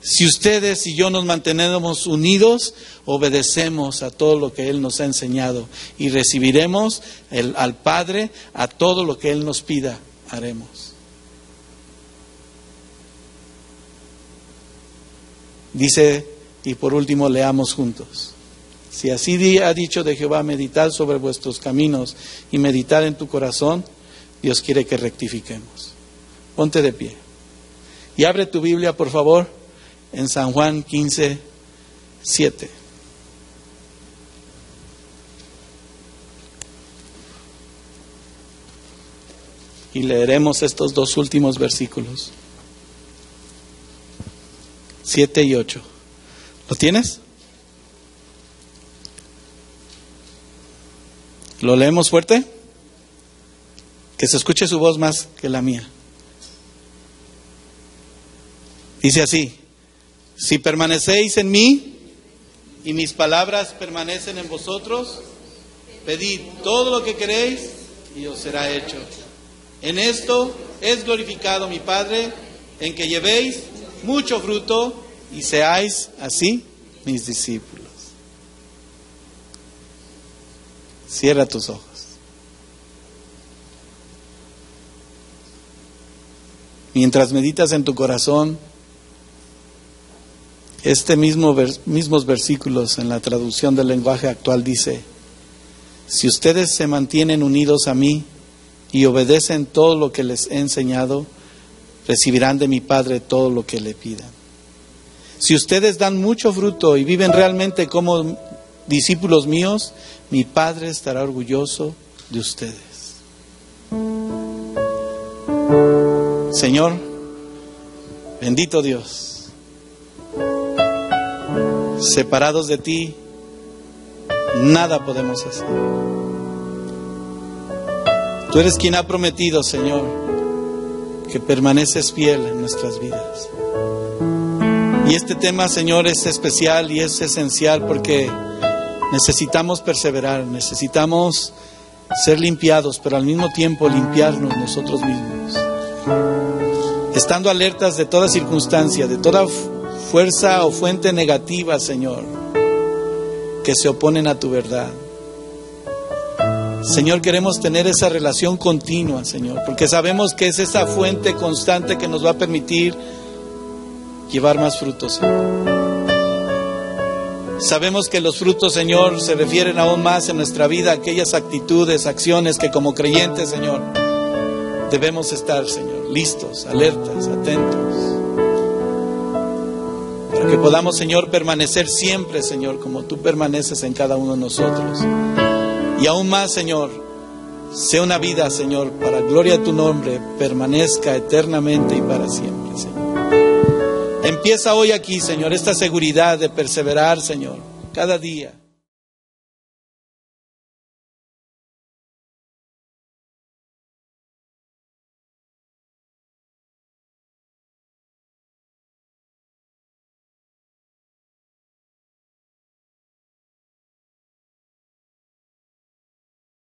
Speaker 1: Si ustedes y yo nos mantenemos unidos, obedecemos a todo lo que Él nos ha enseñado y recibiremos al Padre, a todo lo que Él nos pida, haremos. Dice, y por último leamos juntos. Si así ha dicho de Jehová, meditad sobre vuestros caminos y meditad en tu corazón, Dios quiere que rectifiquemos. Ponte de pie. Y abre tu Biblia, por favor, en San Juan 15, 7. Y leeremos estos dos últimos versículos, 7 y 8. ¿Lo tienes? ¿Lo leemos fuerte? Que se escuche su voz más que la mía. Dice así: si permanecéis en mí y mis palabras permanecen en vosotros, pedid todo lo que queréis y os será hecho. En esto es glorificado mi Padre, en que llevéis mucho fruto y seáis así mis discípulos. Cierra tus ojos. Mientras meditas en tu corazón, mismos versículos en la traducción del lenguaje actual dice: si ustedes se mantienen unidos a mí y obedecen todo lo que les he enseñado, recibirán de mi Padre todo lo que le pidan. Si ustedes dan mucho fruto y viven realmente como discípulos míos, mi Padre estará orgulloso de ustedes. Señor, bendito Dios, separados de ti, nada podemos hacer. Tú eres quien ha prometido, Señor, que permaneces fiel en nuestras vidas. Y este tema, Señor, es especial y es esencial porque necesitamos perseverar, necesitamos ser limpiados, pero al mismo tiempo limpiarnos nosotros mismos. Estando alertas de toda circunstancia, de toda fuerza o fuente negativa, Señor, que se oponen a tu verdad. Señor, queremos tener esa relación continua, Señor, porque sabemos que es esa fuente constante que nos va a permitir llevar más frutos, Señor. Sabemos que los frutos, Señor, se refieren aún más en nuestra vida a aquellas actitudes, acciones que como creyentes, Señor, debemos estar, Señor, listos, alertas, atentos, para que podamos, Señor, permanecer siempre, Señor, como tú permaneces en cada uno de nosotros. Y aún más, Señor, sea una vida, Señor, para gloria de tu nombre, permanezca eternamente y para siempre, Señor. Empieza hoy aquí, Señor, esta seguridad de perseverar, Señor, cada día.